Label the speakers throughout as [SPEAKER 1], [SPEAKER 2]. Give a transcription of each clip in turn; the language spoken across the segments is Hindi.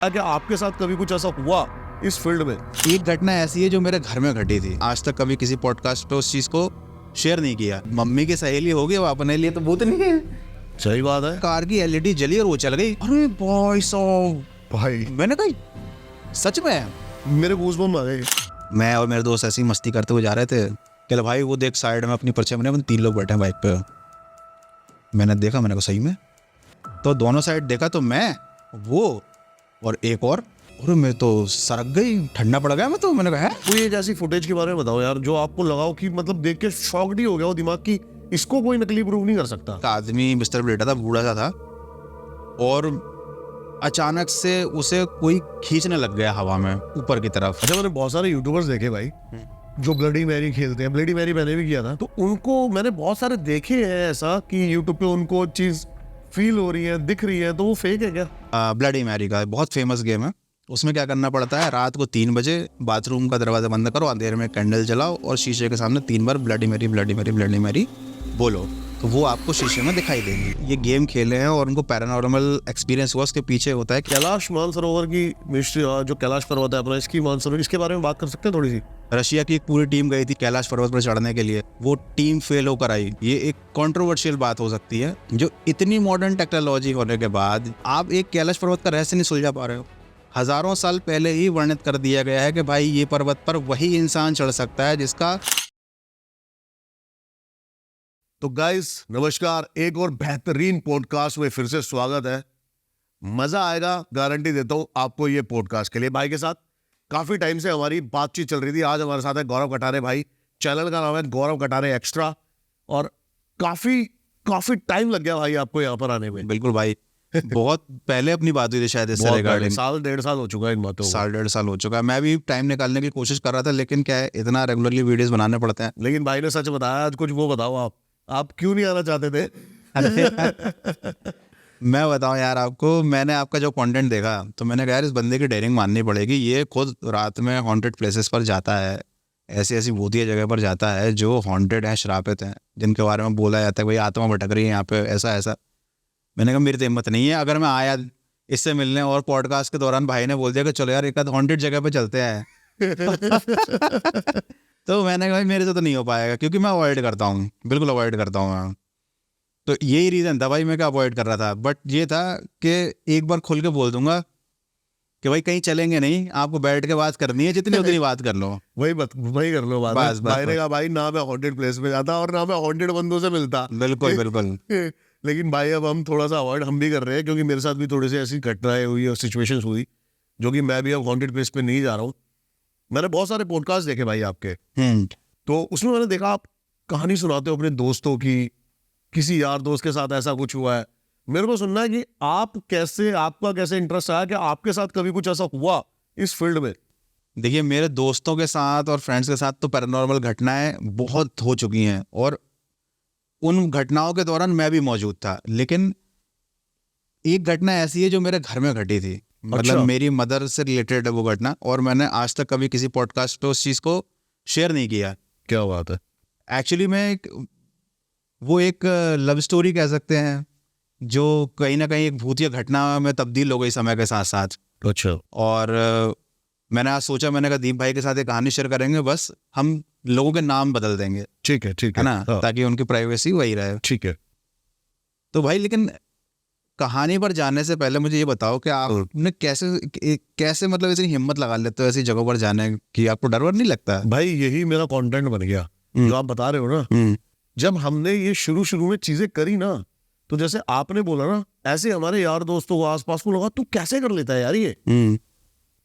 [SPEAKER 1] क्या आपके साथ कभी कुछ ऐसा हुआ इस फील्ड में?
[SPEAKER 2] एक घटना ऐसी है जो मेरे घर में घटी थी। आज तक कभी किसी पॉडकास्ट पे उस चीज को शेयर नहीं किया। मम्मी की सहेली होगी, वो अपने लिए तो भूत नहीं है।
[SPEAKER 1] सही बात है
[SPEAKER 2] कार की एलईडी जली और वो चल गई। अरे भाई साहब,
[SPEAKER 1] भाई,
[SPEAKER 2] मैंने कहा सच में?
[SPEAKER 1] मेरे गूज़बम्प आ गए।
[SPEAKER 2] मैं और मेरे दोस्त ऐसी मस्ती करते हुए जा रहे थे। कहले भाई वो देख साइड में अपनी परछाई में 3 लोग बैठे हैं बाइक पे। मैंने देखा, मैंने कहा सही में? तो दोनों साइड देखा तो मैं, वो और एक और मैं तो सरक गई, ठंडा पड़ गया मैं तो। मैंने कहा है
[SPEAKER 1] कोई एक ऐसी फुटेज के बारे में बताओ यार, जो आपको लगाओ कि मतलब देख के शॉक्ड ही हो गया हो दिमाग की, इसको कोई नकली प्रूव नहीं कर सकता।
[SPEAKER 2] आदमी बिस्तर पर लेटा था, बूढ़ा सा था, और अचानक से उसे कोई खींचने लग गया हवा में ऊपर की तरफ।
[SPEAKER 1] अच्छा, मैंने बहुत सारे यूट्यूबर्स देखे भाई जो ब्लडी मैरी खेलते हैं। ब्लडी मैरी मैंने भी किया था, तो उनको मैंने बहुत सारे देखे हैं ऐसा कि यूट्यूब पे उनको चीज फील हो रही है, दिख रही है, तो वो फेक है क्या?
[SPEAKER 2] ब्लडी मैरी का बहुत फेमस गेम है। उसमें क्या करना पड़ता है, रात को 3 बजे बाथरूम का दरवाजा बंद करो, अंधेरे में कैंडल जलाओ और शीशे के सामने 3 बार bloody Mary bloody Mary bloody Mary बोलो, तो वो आपको शीशे में दिखाई देंगी। ये गेम खेले हैं और उनको पैरानॉर्मल एक्सपीरियंस हुआ। उसके पीछे होता है
[SPEAKER 1] कैलाश मानसरोवर की मिस्ट्री, जो कैलाश पर्वत है अपना, इसकी मानसरोवर, इसके बारे में बात कर सकते हैं थोड़ी सी?
[SPEAKER 2] रशिया की एक पूरी टीम गई थी कैलाश पर्वत पर चढ़ने के लिए। वो टीम फेल होकर आई। ये एक कंट्रोवर्शियल बात हो सकती है, जो इतनी मॉडर्न टेक्नोलॉजी होने के बाद आप एक कैलाश पर्वत का रहस्य नहीं सुलझा पा रहे हो। हजारों साल पहले ही वर्णित कर दिया गया है कि भाई ये पर्वत पर वही इंसान चढ़ सकता है जिसका।
[SPEAKER 1] तो गाइस नमस्कार, एक और बेहतरीन पॉडकास्ट में फिर से स्वागत है। मजा आएगा, गारंटी देता हूं आपको ये पॉडकास्ट के लिए। भाई के साथ काफी टाइम से हमारी बातचीत चल रही थी। आज हमारे साथ है गौरव कटारे भाई। चैनल का नाम है गौरव कटारे एक्स्ट्रा, और काफी टाइम लग गया भाई आपको यहाँ पर आने में।
[SPEAKER 2] बिल्कुल भाई, बहुत पहले अपनी बात हुई थी शायद इससे रिगार्डिंग।
[SPEAKER 1] 1.5 साल हो चुका है इन बातों को।
[SPEAKER 2] 1.5 साल हो चुका है। मैं भी टाइम निकालने की कोशिश कर रहा था, लेकिन क्या है, इतना रेगुलरली वीडियोस बनाने पड़ते हैं।
[SPEAKER 1] लेकिन भाई ने सच बताया आज कुछ। वो बताओ आप क्यों नहीं आना चाहते थे?
[SPEAKER 2] मैं बताऊं यार आपको, मैंने आपका जो कंटेंट देखा तो मैंने कहा यार इस बंदे की डेयरिंग माननी पड़ेगी। ये खुद रात में हॉन्टेड प्लेसेस पर जाता है, ऐसी ऐसी भूतिया जगह पर जाता है जो हॉन्टेड हैं, श्रापित हैं, जिनके बारे में बोला जाता है भाई आत्मा भटक रही है यहाँ पे, ऐसा ऐसा। मैंने कहा मेरी तो हिम्मत नहीं है। अगर मैं आया इससे मिलने और पॉडकास्ट के दौरान भाई ने बोल दिया कि चलो यार एक आध हॉन्टेड जगह पे चलते हैं तो मैंने कहा भाई मेरे से तो नहीं हो पाएगा, क्योंकि मैं अवॉइड करता हूँ, बिल्कुल अवॉइड करता हूँ मैं। तो यही रीज़न था भाई, मैं क्या अवॉइड कर रहा था। बट ये था कि एक बार खुल के बोल दूंगा कि भाई कहीं चलेंगे नहीं, आपको बैठ के बात करनी है, जितनी उतनी बात कर लो।
[SPEAKER 1] वही कर लो बात।
[SPEAKER 2] बस
[SPEAKER 1] भाई ने कहा भाई ना मैं हॉन्टेड प्लेस में जाता और ना मैं हॉन्टेड बंदों से मिलता।
[SPEAKER 2] बिल्कुल बिल्कुल।
[SPEAKER 1] लेकिन भाई अब हम थोड़ा सा अवॉइड हम भी कर रहे हैं, क्योंकि मेरे साथ भी थोड़ी सी ऐसी घटनाएं हुई और सिचुएशंस हुई, जो कि मैं भी अब हॉन्टेड प्लेस पे नहीं जा रहा हूँ। मैंने बहुत सारे पॉडकास्ट देखे भाई आपके, तो उसमें मैंने देखा आप कहानी सुनाते हो अपने दोस्तों की, किसी यार दोस्त के साथ ऐसा कुछ हुआ है। मेरे को सुनना है कि आपका कैसे इंटरेस्ट आया, कि आपके साथ कभी कुछ ऐसा हुआ इस फील्ड में?
[SPEAKER 2] देखिए, मेरे दोस्तों के साथ और फ्रेंड्स के साथ तो पैरानॉर्मल घटनाएं बहुत हो चुकी हैं, और उन घटनाओं के दौरान मैं भी मौजूद था। लेकिन एक घटना ऐसी है जो मेरे घर में घटी थी। मतलब मेरी मदर से रिलेटेड है वो घटना, और मैंने आज तक कभी किसी पॉडकास्ट पे उस चीज़ को शेयर नहीं किया।
[SPEAKER 1] क्या बात है?
[SPEAKER 2] एक्चुअली मैं वो एक लव स्टोरी कह सकते हैं, जो कहीं ना कहीं एक भूतिया घटना में तब्दील हो गई समय के साथ साथ।
[SPEAKER 1] अच्छा।
[SPEAKER 2] और मैंने आज सोचा, मैंने कहा दीप भाई के साथ एक कहानी शेयर करेंगे, बस हम लोगों के नाम बदल देंगे।
[SPEAKER 1] ठीक है
[SPEAKER 2] ना,
[SPEAKER 1] हाँ।
[SPEAKER 2] ताकि उनकी प्राइवेसी वही रहे।
[SPEAKER 1] ठीक है।
[SPEAKER 2] तो भाई, लेकिन कहानी पर जाने से पहले मुझे ये बताओ कि आपने कैसे मतलब इतनी हिम्मत लगा लेते हो ऐसी जगहों पर जाने की? आपको डर वर नहीं लगता?
[SPEAKER 1] भाई यही मेरा कंटेंट बन गया जो आप बता रहे हो ना। जब हमने ये शुरू में चीजें करी ना, तो जैसे आपने बोला ना, ऐसे हमारे यार दोस्तों को आसपास को लगा तू कैसे कर लेता है यार ये।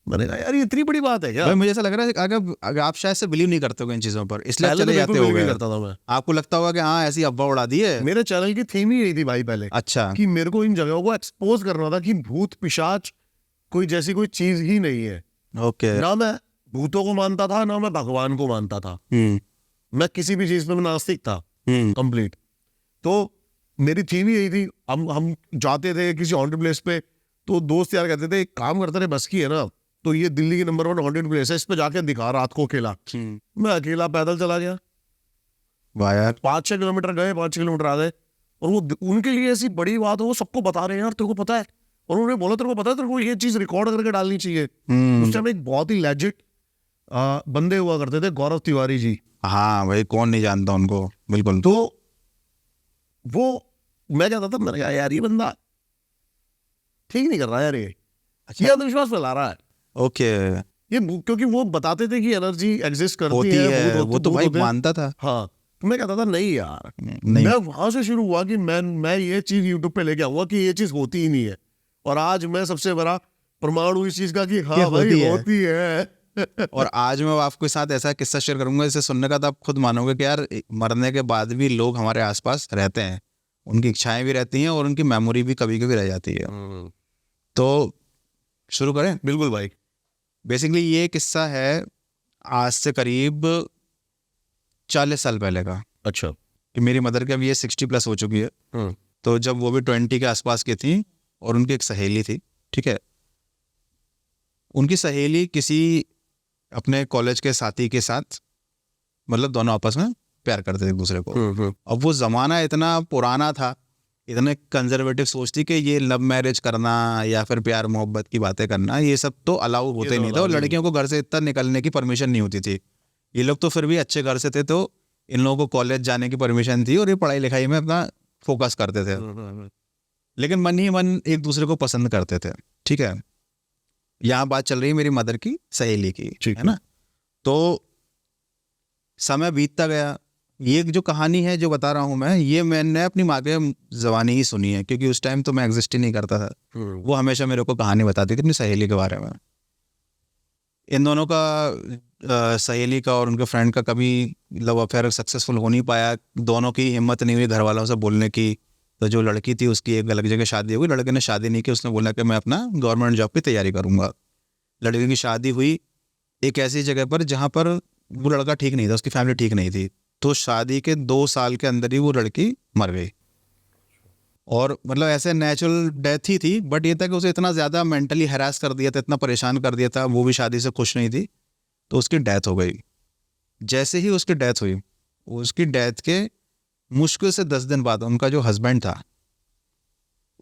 [SPEAKER 1] मैंने कहा यार ये इतनी बड़ी बात है क्या?
[SPEAKER 2] भाई मुझे ऐसा लग रहा है अगर आप शायद से बिलीव नहीं करते हो इन चीजों पर, इसलिए चले जाते हो।
[SPEAKER 1] करता था मैं।
[SPEAKER 2] आपको लगता होगा कि हाँ ऐसी अफवाह उड़ा दी है।
[SPEAKER 1] मेरे चैनल की थीम ही यही थी भाई पहले।
[SPEAKER 2] अच्छा।
[SPEAKER 1] कि मेरे को इन जगहों को एक्सपोज करना था कि भूत पिशाच कोई जैसी कोई चीज ही नहीं है।
[SPEAKER 2] ओके।
[SPEAKER 1] ना मैं भूतों को मानता था, ना मैं भगवान को मानता था। मैं किसी भी चीज में नास्तिक था कंप्लीट। तो मेरी थीम ही यही थी। हम जाते थे किसी हॉन्टेड प्लेस पे, तो दोस्त यार कहते थे एक काम करते थे, बस की है ना, तो ये दिल्ली की नंबर 1 हॉन्टेड प्लेस है, इस पे जाके दिखा रात को अकेला। मैं अकेला पैदल चला गया।
[SPEAKER 2] वाह यार।
[SPEAKER 1] 5-6 किलोमीटर गए, 5-6 किलोमीटर आ गए, और वो उनके लिए ऐसी बड़ी बात हो, वो सबको बता रहे हैं यार तेरे को पता है और उन्होंने बोला तेरे को पता है तेरे को ये चीज रिकॉर्ड करके डालनी चाहिए। उस टाइम एक बहुत ही लेजिट बंदे हुआ करते थे, गौरव तिवारी जी।
[SPEAKER 2] हाँ भाई, कौन नहीं जानता उनको, बिल्कुल।
[SPEAKER 1] तो वो मैं कहता था, मैंने कहा यार ये बंदा ठीक नहीं कर रहा यार, ये अंधविश्वास फैला रहा है।
[SPEAKER 2] ओके,
[SPEAKER 1] ये क्योंकि वो बताते थे कि एनर्जी एग्जिस्ट करती
[SPEAKER 2] होती है, वो तो भाई
[SPEAKER 1] होते हैं।
[SPEAKER 2] मानता था।
[SPEAKER 1] हाँ, तो मैं कहता था नहीं यार,
[SPEAKER 2] नहीं,
[SPEAKER 1] मैं वहां से शुरू हुआ कि मैं ये चीज यूट्यूब पे लेके आऊंगा कि ये चीज होती ही नहीं है। और आज मैं सबसे बड़ा प्रमाण हूँ इस चीज का कि हाँ भाई होती है।
[SPEAKER 2] और आज मैं आपके साथ ऐसा किस्सा शेयर करूंगा, इसे सुनने का तो आप खुद मानोगे कि यार मरने के बाद भी लोग हमारे आसपास रहते हैं, उनकी इच्छाएं भी रहती हैं और उनकी मेमोरी भी कभी कभी रह जाती है। तो शुरू करें?
[SPEAKER 1] बिल्कुल भाई।
[SPEAKER 2] बेसिकली ये किस्सा है आज से करीब 40 साल पहले का।
[SPEAKER 1] अच्छा।
[SPEAKER 2] कि मेरी मदर की अब ये 60+ हो चुकी है। तो जब वो भी 20 के आसपास की थी और उनकी एक सहेली थी, ठीक है, उनकी सहेली किसी अपने कॉलेज के साथी के साथ, मतलब दोनों आपस में प्यार करते थे एक दूसरे को। अब वो जमाना इतना पुराना था, इतने कंजर्वेटिव सोच थी कि ये लव मैरिज करना या फिर प्यार मोहब्बत की बातें करना, ये सब तो अलाउ होते नहीं था। और लड़कियों को घर से इतना निकलने की परमिशन नहीं होती थी। ये लोग तो फिर भी अच्छे घर से थे, तो इन लोगों को कॉलेज जाने की परमिशन थी और ये पढ़ाई लिखाई में अपना फोकस करते थे। लेकिन मन ही मन एक दूसरे को पसंद करते थे, ठीक है। यहाँ बात चल रही है मेरी मदर की सहेली की, है ना। तो समय बीतता गया। ये जो कहानी है जो बता रहा हूँ मैं, ये मैंने अपनी माँ के ज़बानी ही सुनी है, क्योंकि उस टाइम तो मैं एग्जिस्ट ही नहीं करता था। वो हमेशा मेरे को कहानी बताती थी अपनी सहेली के बारे में। इन दोनों का सहेली का और उनके फ्रेंड का कभी लव अफेयर सक्सेसफुल हो नहीं पाया। दोनों की हिम्मत नहीं हुई घर वालों से बोलने की। तो जो लड़की थी उसकी एक अलग जगह शादी हुई, लड़के ने शादी नहीं की, उसने बोला कि मैं अपना गवर्नमेंट जॉब की तैयारी करूँगा। लड़के की शादी हुई एक ऐसी जगह पर जहाँ पर वो लड़का ठीक नहीं था, उसकी फैमिली ठीक नहीं थी। तो शादी के 2 साल के अंदर ही वो लड़की मर गई। और मतलब ऐसे नेचुरल डेथ ही थी, बट ये था कि उसे इतना ज़्यादा मेंटली हैरास कर दिया था, इतना परेशान कर दिया था, वो भी शादी से खुश नहीं थी, तो उसकी डेथ हो गई। जैसे ही उसकी डेथ हुई, उसकी डेथ के मुश्किल से 10 दिन बाद उनका जो हस्बैंड था,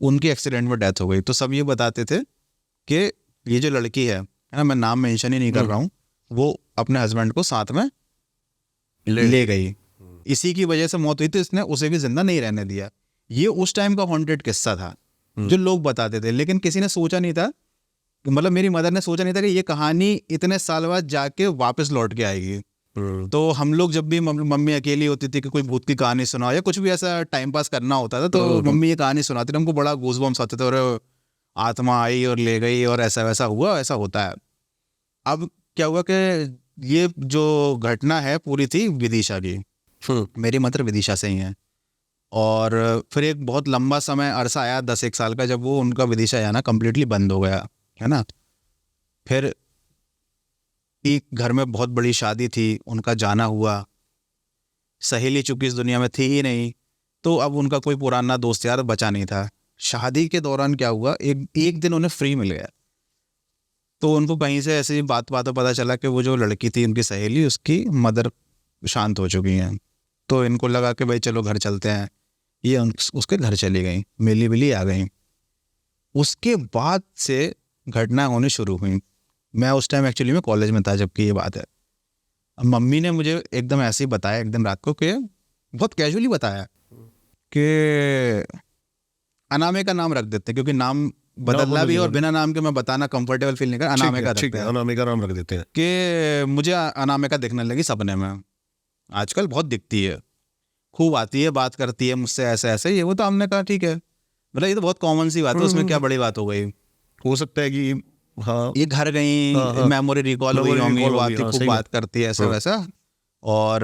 [SPEAKER 2] उनकी एक्सीडेंट में डेथ हो गई। तो सब ये बताते थे कि ये जो लड़की है ना, मैं नाम मेंशन ही नहीं कर रहा हूँ, वो अपने हस्बैंड को साथ में ले गई। इसी की वजह से मौत हुई थी, इसने उसे भी जिंदा नहीं रहने दिया। ये उस टाइम का हॉन्टेड किस्सा था जो लोग बताते थे, लेकिन किसी ने सोचा नहीं था, मतलब मेरी मदर ने सोचा नहीं था कि ये कहानी इतने साल बाद जाके वापस लौट के आएगी। तो हम लोग जब भी मम्मी अकेली होती थी कि कोई भूत की कहानी सुनाओ या कुछ भी ऐसा टाइम पास करना होता था, तो मम्मी ये कहानी सुनाती थी, हमको बड़ा गूज़बम्स आते थे, और आत्मा आई और ले गई और ऐसा वैसा हुआ, ऐसा होता है। अब क्या हुआ कि ये जो घटना है पूरी थी विदिशा की। मेरी मदर विदिशा से ही है। और फिर एक बहुत लंबा समय अरसा आया, 10-1 साल का, जब वो उनका विदिशा आना कम्प्लीटली बंद हो गया, है ना। फिर एक घर में बहुत बड़ी शादी थी, उनका जाना हुआ। सहेली चूंकि इस दुनिया में थी ही नहीं, तो अब उनका कोई पुराना दोस्त यार बचा नहीं था। शादी के दौरान क्या हुआ, एक दिन उन्हें फ्री मिल गया, तो उनको कहीं से ऐसी बातों पता चला कि वो जो लड़की थी उनकी सहेली, उसकी मदर शांत हो चुकी हैं। तो इनको लगा कि भाई चलो घर चलते हैं। ये उसके घर चली गई, मिली बिली आ गई। उसके बाद से घटना होनी शुरू हुई। मैं उस टाइम एक्चुअली में कॉलेज में था जबकि ये बात है। अब मम्मी ने मुझे एकदम ऐसे ही बताया एक दिन रात को, कि बहुत कैजुअली बताया कि अनामिका का नाम रख देते हैं, क्योंकि नाम बदलना भी और बिना नाम के मैं बताना कंफर्टेबल फील नहीं कर, अनामिका रखते हैं,
[SPEAKER 1] अनामिका नाम रख देते हैं।
[SPEAKER 2] कि मुझे अनामिका दिखने लगी सपने में। आजकल बहुत दिखती है, खूब आती है, बात करती है मुझसे ऐसे ऐसे, ये वो। तो हमने कहा ठीक है, मतलब ये तो बहुत कॉमन सी बात है, उसमें क्या बड़ी बात हो गई।
[SPEAKER 1] हो सकता है कि हाँ,
[SPEAKER 2] ये घर गई, मेमोरी रिकॉल हुई होंगी, खूब बात करती है ऐसे वैसा। और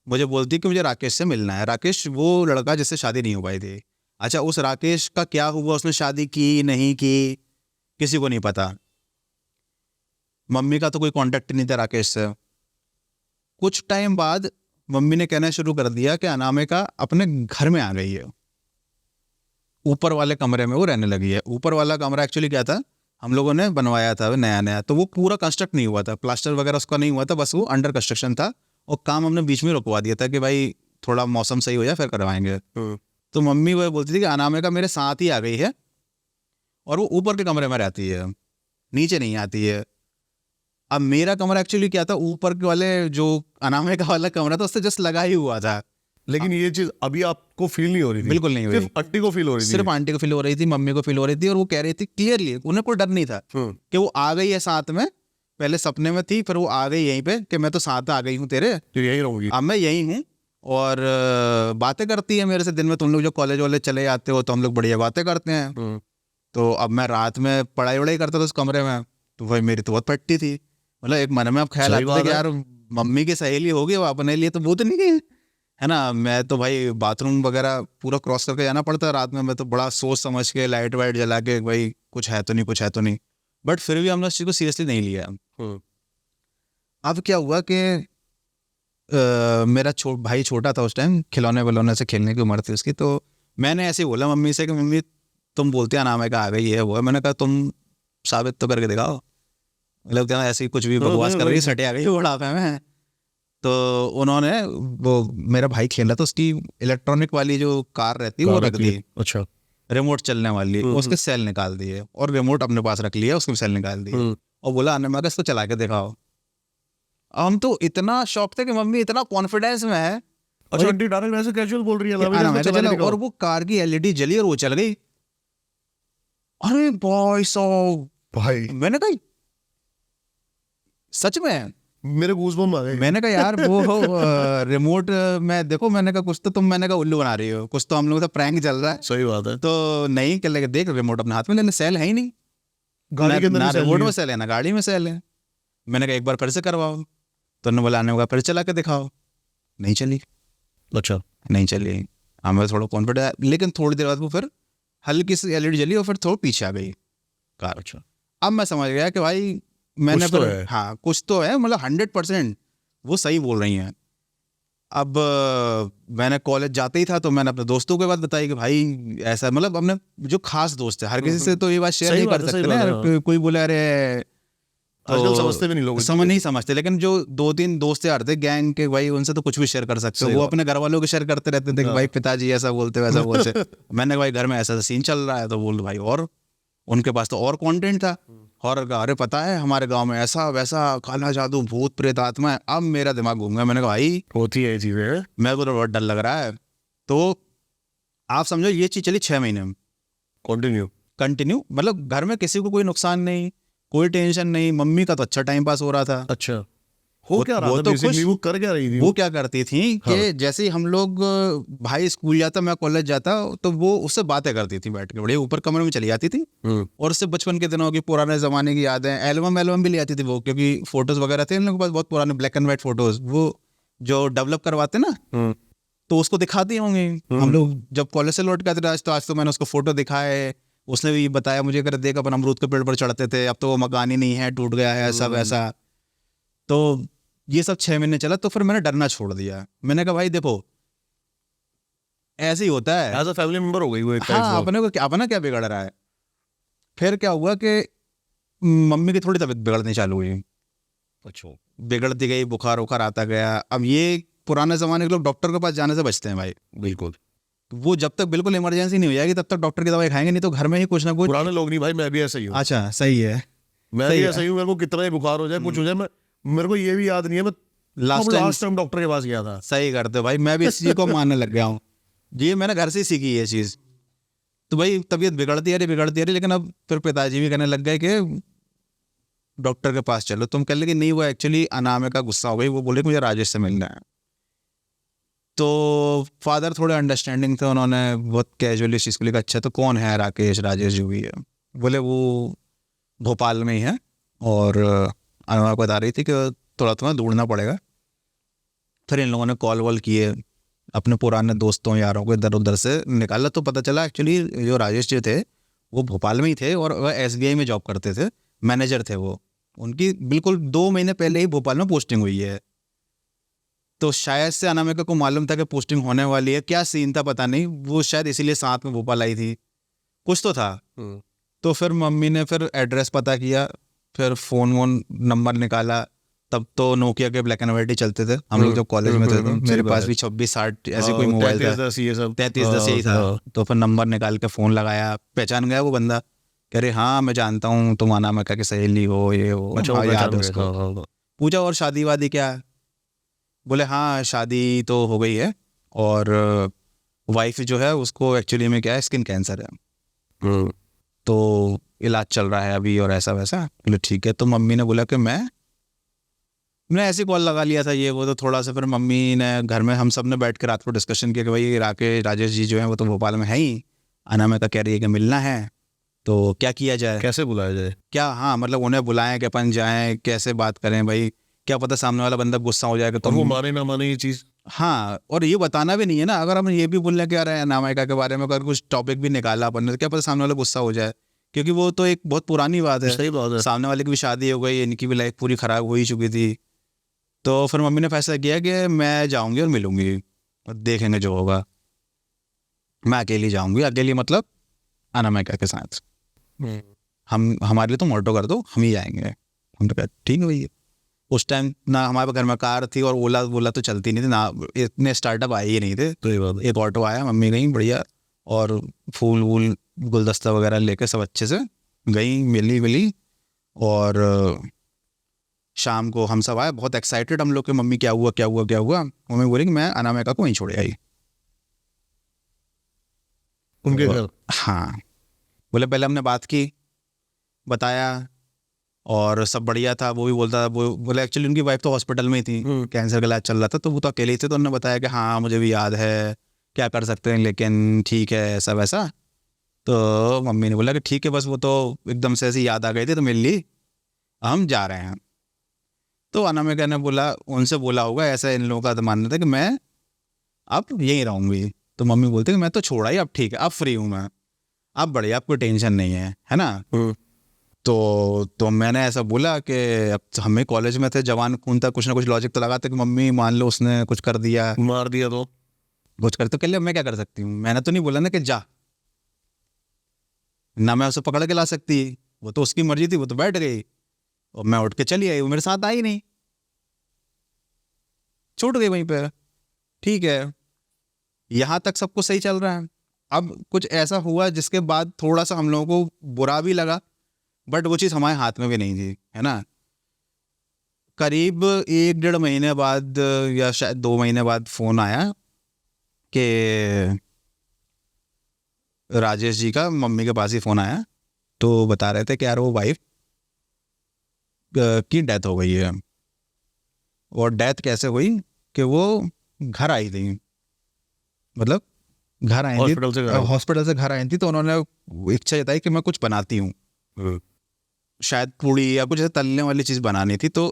[SPEAKER 2] मुझे बोलती कि मुझे राकेश से मिलना है। राकेश वो लड़का जिससे शादी नहीं हो पाई थी। अच्छा, उस राकेश का क्या हुआ, उसने शादी की नहीं की, किसी को नहीं पता। मम्मी का तो कोई कांटेक्ट नहीं था राकेश से। कुछ टाइम बाद मम्मी ने कहना शुरू कर दिया कि अनामिका अपने घर में आ गई है, ऊपर वाले कमरे में वो रहने लगी है। ऊपर वाला कमरा एक्चुअली क्या था, हम लोगों ने बनवाया था नया नया, तो वो पूरा कंस्ट्रक्ट नहीं हुआ था, प्लास्टर वगैरह उसका नहीं हुआ था, बस वो अंडर कंस्ट्रक्शन था। और काम हमने बीच में रुकवा दिया था कि भाई थोड़ा मौसम सही हो जाए फिर करवाएंगे। तो मम्मी वो बोलती थी कि अनामिका मेरे साथ ही आ गई है, और वो ऊपर के कमरे में रहती है, नीचे नहीं आती है। अब मेरा कमरा एक्चुअली क्या था, ऊपर के वाले जो अनामिका वाला कमरा था उससे जस्ट लगा ही हुआ था।
[SPEAKER 1] लेकिन ये चीज अभी आपको फील नहीं हो रही थी?
[SPEAKER 2] बिल्कुल नहीं हुई,
[SPEAKER 1] सिर्फ आंटी को फील हो रही थी?
[SPEAKER 2] सिर्फ आंटी को फील हो रही थी, मम्मी को फील हो रही थी, और वो कह रही थी क्लियरली, उन्हें कोई डर नहीं था कि वो आ गई है साथ में, पहले सपने में थी फिर वो आ गई यहीं पे कि मैं तो साथ आ गई हूँ तेरे,
[SPEAKER 1] तो यही रहूंगी,
[SPEAKER 2] अब मैं यही हूँ। और बातें करती है मेरे से, दिन में तुम लोग जो कॉलेज वाले चले जाते हो तो हम लोग बढ़िया बातें करते हैं। तो अब मैं रात में पढ़ाई वढ़ाई करता था उस कमरे में, तो भाई मेरी तो बहुत फटती थी, मतलब एक मन में अब ख्याल आता था कि यार मम्मी की सहेली होगी, वो अपने लिए तो वो तो नहीं गई है ना। मैं तो भाई बाथरूम वगैरह पूरा क्रॉस करके जाना पड़ता है रात में, मैं तो बड़ा सोच समझ के लाइट वाइट जला के भाई कुछ है तो नहीं, कुछ है तो नहीं, बट फिर भी हमने उस चीज़ को सीरियसली नहीं लिया। अब क्या हुआ कि मेरा भाई छोटा था उस टाइम, खिलौने वलौने से खेलने की उम्र थी उसकी, तो मैंने ऐसे ही बोला मम्मी से कि मम्मी तुम बोलते हैं अनामिका आ गई है वो है, मैंने कहा तुम साबित तो करके दिखाओ, मतलब क्या ऐसी कुछ भी बकवास कर रही है, सटे आ गई बुढ़ापे में। तो उन्होंने, वो मेरा भाई खेल रहा था, उसकी इलेक्ट्रॉनिक वाली जो कार रहती है वो रख दी,
[SPEAKER 1] अच्छा,
[SPEAKER 2] रिमोट चलने वाली, उसके सेल निकाल दिए और रिमोट अपने पास रख लिया, उसके सेल निकाल दिए और बोला अनामिका इसको चला के दिखाओ। हम तो इतना शौक थे कि मम्मी इतना कॉन्फिडेंस में है,
[SPEAKER 1] अच्छा आंटी डायरेक्ट ऐसे कैजुअल बोल रही है
[SPEAKER 2] और वो कार की एलईडी जली और वो चल गई। अरे भाई साहब,
[SPEAKER 1] भाई
[SPEAKER 2] मैंने कहा सच में,
[SPEAKER 1] मेरे गूज़बम्प आ गए।
[SPEAKER 2] मैंने कहा यार वो रिमोट में देखो, मैंने कहा कुछ तो तुम, मैंने कहा उल्लू बना रही हो, कुछ तो हम लोगों से प्रैंक चल रहा है।
[SPEAKER 1] सही बात है।
[SPEAKER 2] तो नहीं कह लगे, देख रिमोट अपने हाथ में लेने, सेल है ही नहीं
[SPEAKER 1] गाड़ी के अंदर,
[SPEAKER 2] ना रिमोट में सेल है ना गाड़ी में सेल है। मैंने कहा एक बार फिर से करवाओ, तो उन्होंने बोला आने होगा फिर चला के दिखाओ, नहीं चली।
[SPEAKER 1] अच्छा,
[SPEAKER 2] नहीं चली, हमें थोड़ा कॉन्फिडेंस, लेकिन थोड़ी देर बाद वो फिर हल्की सी एलईडी जली और फिर थोड़ा पीछे आ गई कार।
[SPEAKER 1] अच्छा,
[SPEAKER 2] अब मैं समझ गया कि भाई मैंने
[SPEAKER 1] कुछ तो है।
[SPEAKER 2] हाँ कुछ तो है, मतलब 100% वो सही बोल रही हैं। अब मैंने कॉलेज जाते ही था तो मैंने अपने दोस्तों को बात बताई कि भाई ऐसा, मतलब अपने जो खास दोस्त है, हर किसी से तो ये बात शेयर नहीं कर सकते ना, कोई बोले अरे,
[SPEAKER 1] आजकल समझते भी नहीं लोग,
[SPEAKER 2] समझ नहीं समझते, लेकिन जो 2-3 दोस्त यार थे गैंग के, भाई उनसे तो कुछ भी शेयर कर सकते हो। वो अपने घर वालों को शेयर करते रहते थे कि भाई पिताजी ऐसा बोलते वैसा बोलते। मैंने भाई घर में ऐसा सीन चल रहा है, तो बोल भाई, और उनके पास तो और कंटेंट था, और अरे पता है हमारे गांव में ऐसा वैसा, काला जादू, भूत प्रेत आत्मा है। अब मेरा दिमाग घूम गया, मैंने कहा भाई
[SPEAKER 1] होती है ये चीजें,
[SPEAKER 2] मेरे को तो बहुत डर लग रहा है। तो आप समझो ये चीज चली 6 महीने कंटिन्यू, मतलब घर में किसी को कोई नुकसान नहीं, कोई टेंशन नहीं, मम्मी का तो अच्छा टाइम पास हो रहा था।
[SPEAKER 1] अच्छा, हो क्या रहा था
[SPEAKER 2] तो
[SPEAKER 1] बेसिकली, वो कर क्या रही थी?
[SPEAKER 2] वो क्या करती थी कि जैसे ही हम लोग, भाई स्कूल जाता मैं कॉलेज जाता, तो वो उससे बातें करती थी बैठ के, बड़े ऊपर कमरे में चली जाती थी और उससे बचपन के दिनों की पुराने जमाने की यादें, एल्बम भी ले आती थी वो, क्योंकि फोटोज वगैरह थे इन लोगों के पास बहुत पुराने ब्लैक एंड व्हाइट फोटोज, वो जो डेवलप करवाते ना, तो उसको दिखाती होंगी। हम लोग जब कॉलेज से लौट के आते थे, आज तो मैंने उसको फोटो दिखाए, उसने भी बताया मुझे, कर देख अपन अमरूद के पेड़ पर चढ़ते थे, अब तो वो मकान ही नहीं है, टूट गया है, सब ऐसा। तो ये सब 6 महीने चला, तो फिर मैंने डरना छोड़ दिया। मैंने कहा भाई देखो ऐसे ही होता है,
[SPEAKER 1] एज अ फैमिली मेंबर हो गई वो एक टाइप
[SPEAKER 2] हाँ, अपना क्या बिगड़ रहा है। फिर क्या हुआ कि मम्मी की थोड़ी तबीयत बिगड़नी चालू हुई,
[SPEAKER 1] अच्छा,
[SPEAKER 2] बिगड़ती गई, बुखार उखार आता गया। अब ये पुराने जमाने के लोग डॉक्टर के पास जाने से बचते हैं भाई,
[SPEAKER 1] बिल्कुल।
[SPEAKER 2] वो जब तक बिल्कुल इमरजेंसी नहीं हो जाएगी तब तक डॉक्टर की दवाई खाएंगे नहीं, तो घर में ही कुछ ना कुछ।
[SPEAKER 1] पुराने लोग नहीं भाई, मैं भी ऐसा ही हूँ।
[SPEAKER 2] अच्छा सही है,
[SPEAKER 1] मैं भी ऐसा ही हूँ, मेरे को कितना ही बुखार हो जाए, कुछ हो जाए, मैं, मेरे को ये भी याद नहीं है मैं लास्ट टाइम डॉक्टर के पास गया था।
[SPEAKER 2] सही करते भाई, मैं भी इस चीज को मानने लग गया हूँ, ये मैंने घर से ही सीखी ये चीज। तो भाई तबीयत बिगड़ती है रही, लेकिन अब फिर पिताजी भी कहने लग गए कि डॉक्टर के पास चलो। तुम कह लगे नहीं, वो एक्चुअली अनामिका गुस्सा हो गई, वो बोले मुझे राजेश से मिलना है। तो फादर थोड़े अंडरस्टैंडिंग थे, उन्होंने बहुत कैजुअली इस चीज़ को लिखा, अच्छा तो कौन है राकेश, राजेश जो भी है। बोले वो भोपाल में ही है, और अनुराग बता रही थी कि थोड़ा तुम्हें ढूंढना पड़ेगा। फिर इन लोगों ने कॉल वॉल किए, अपने पुराने दोस्तों यारों को इधर उधर से निकाला, तो पता चला एक्चुअली जो राजेश जी थे वो भोपाल में ही थे, और वह SBI में जॉब करते थे, मैनेजर थे वो। उनकी बिल्कुल 2 महीने पहले ही भोपाल में पोस्टिंग हुई है। तो शायद से अनामिका को मालूम था कि पोस्टिंग होने वाली है, क्या सीन था पता नहीं, वो शायद इसीलिए साथ में भोपाल आई थी, कुछ तो था। तो फिर मम्मी ने फिर एड्रेस पता किया, फिर फ़ोन नंबर निकाला। तब तो नोकिया के ब्लैक एंड व्हाइट ही चलते थे, हम लोग जब कॉलेज में थे, तो मेरे पास भी 2660 ऐसे कोई मोबाइल था, 3310 यही था। तो फिर नंबर निकाल के फ़ोन लगाया, पहचान गया वो बंदा कह रहे हाँ मैं जानता हूँ तुम अनामिका की सहेली हो, ये हो।
[SPEAKER 1] अच्छा, वो
[SPEAKER 2] हाँ, याद
[SPEAKER 1] पहचान
[SPEAKER 2] है
[SPEAKER 1] गए,
[SPEAKER 2] उसको।
[SPEAKER 1] हाँ।
[SPEAKER 2] पूछा और शादी वादी क्या है? बोले हाँ शादी तो हो गई है, और वाइफ जो है उसको एक्चुअली में क्या है, स्किन कैंसर है,
[SPEAKER 1] हम्म,
[SPEAKER 2] तो इलाज चल रहा है अभी और ऐसा वैसा। बोले ठीक है। तो मम्मी ने बोला कि मैं ऐसे कॉल लगा लिया था ये वो, तो थोड़ा सा फिर मम्मी ने घर में हम सब ने बैठ के रात को डिस्कशन किया कि भाई राजेश जी जो है वो तो भोपाल में है ही, अनामिका कह रही है कि मिलना है, तो क्या किया जाए,
[SPEAKER 1] कैसे बुलाया जाए?
[SPEAKER 2] क्या हाँ मतलब उन्हें बुलाएं कि अपन जाएं, कैसे बात करें भाई, क्या पता सामने वाला बंदा गुस्सा हो जाएगा
[SPEAKER 1] और वो
[SPEAKER 2] तुम।
[SPEAKER 1] माने ना माने ये चीज।
[SPEAKER 2] हाँ, और ये बताना भी नहीं है ना, अगर हम ये भी बोलने के आ रहे हैं अनामिका के बारे में, अगर कुछ टॉपिक भी निकाला अपन ने, तो क्या पता सामने वाला गुस्सा हो जाए, क्योंकि वो तो एक बहुत पुरानी बात है।
[SPEAKER 1] सही बात है।
[SPEAKER 2] सामने वाले की भी शादी हो गई, इनकी भी लाइफ पूरी खराब हो ही चुकी थी। तो फिर मम्मी ने फैसला किया कि मैं जाऊंगी और मिलूंगी और देखेंगे जो होगा। मैं अकेली जाऊंगी, अकेली मतलब अनामिका के साथ।
[SPEAKER 1] हम्म,
[SPEAKER 2] हम हमारे लिए तुम ऑटो कर दो, हम ही जाएंगे। हमने कहा ठीक है भैया। उस टाइम ना हमारे घर में कार थी, और ओला वोला तो चलती नहीं थी ना, इतने स्टार्टअप आए ही नहीं थे।
[SPEAKER 1] सही बात है।
[SPEAKER 2] एक ऑटो आया, मम्मी गई बढ़िया, और फूल वूल गुलदस्ता वगैरह लेके सब अच्छे से गई, मिली। और शाम को हम सब आए बहुत एक्साइटेड हम लोग के, मम्मी क्या हुआ क्या हुआ क्या हुआ। मम्मी बोली कि मैं अनामिका को वहीं छोड़े आई।
[SPEAKER 1] उनके घर?
[SPEAKER 2] हाँ। बोले पहले हमने बात की, बताया, और सब बढ़िया था। वो भी बोलता था, वो बोले एक्चुअली उनकी वाइफ तो हॉस्पिटल में ही थी, कैंसर का इलाज चल रहा था, तो वो तो अकेले ही थे। तो उन्होंने बताया कि हाँ मुझे भी याद है, क्या कर सकते हैं, लेकिन ठीक है ऐसा वैसा। तो मम्मी ने बोला कि ठीक है, बस वो तो एकदम से ऐसी याद आ गई थी तो मिल ली, हम जा रहे हैं। तो अनामिका ने बोला, उनसे बोला होगा ऐसा, इन लोगों का तो मानना था कि मैं अब यहीं रहूँगी। तो मम्मी बोलती कि मैं तो छोड़ा ही, अब ठीक है, अब फ्री हूँ मैं, अब बढ़िया, अब कोई टेंशन नहीं है ना। तो मैंने ऐसा बोला कि अब हमें कॉलेज में थे, जवान खून था, कुछ ना कुछ लॉजिक तो लगाते कि मम्मी मान लो उसने कुछ कर दिया,
[SPEAKER 1] मार दिया तो?
[SPEAKER 2] कुछ कर, तो कह लिया मैं क्या कर सकती हूँ, मैंने तो नहीं बोला ना कि जा, ना मैं उसे पकड़ के ला सकती, वो तो उसकी मर्जी थी, वो तो बैठ गई, और मैं उठ के चली आई, वो मेरे साथ आई नहीं, छूट गई वहीं पे। ठीक है, यहाँ तक सब कुछ सही चल रहा है। अब कुछ ऐसा हुआ जिसके बाद थोड़ा सा हम लोगों को बुरा भी लगा, बट वो चीज़ हमारे हाथ में भी नहीं थी, है ना। करीब 1-1.5 महीने बाद या शायद 2 महीने बाद फ़ोन आया कि राजेश जी का मम्मी के पास ही फ़ोन आया, तो बता रहे थे कि यार वो वाइफ की डेथ हो गई है। और डेथ कैसे हुई कि वो घर आई थी, मतलब घर आई थी,
[SPEAKER 1] हॉस्पिटल से घर?
[SPEAKER 2] हॉस्पिटल से घर आई थी, तो उन्होंने इच्छा जताई कि मैं कुछ बनाती हूँ, शायद पूड़ी या कुछ ऐसे तलने वाली चीज़ बनानी थी। तो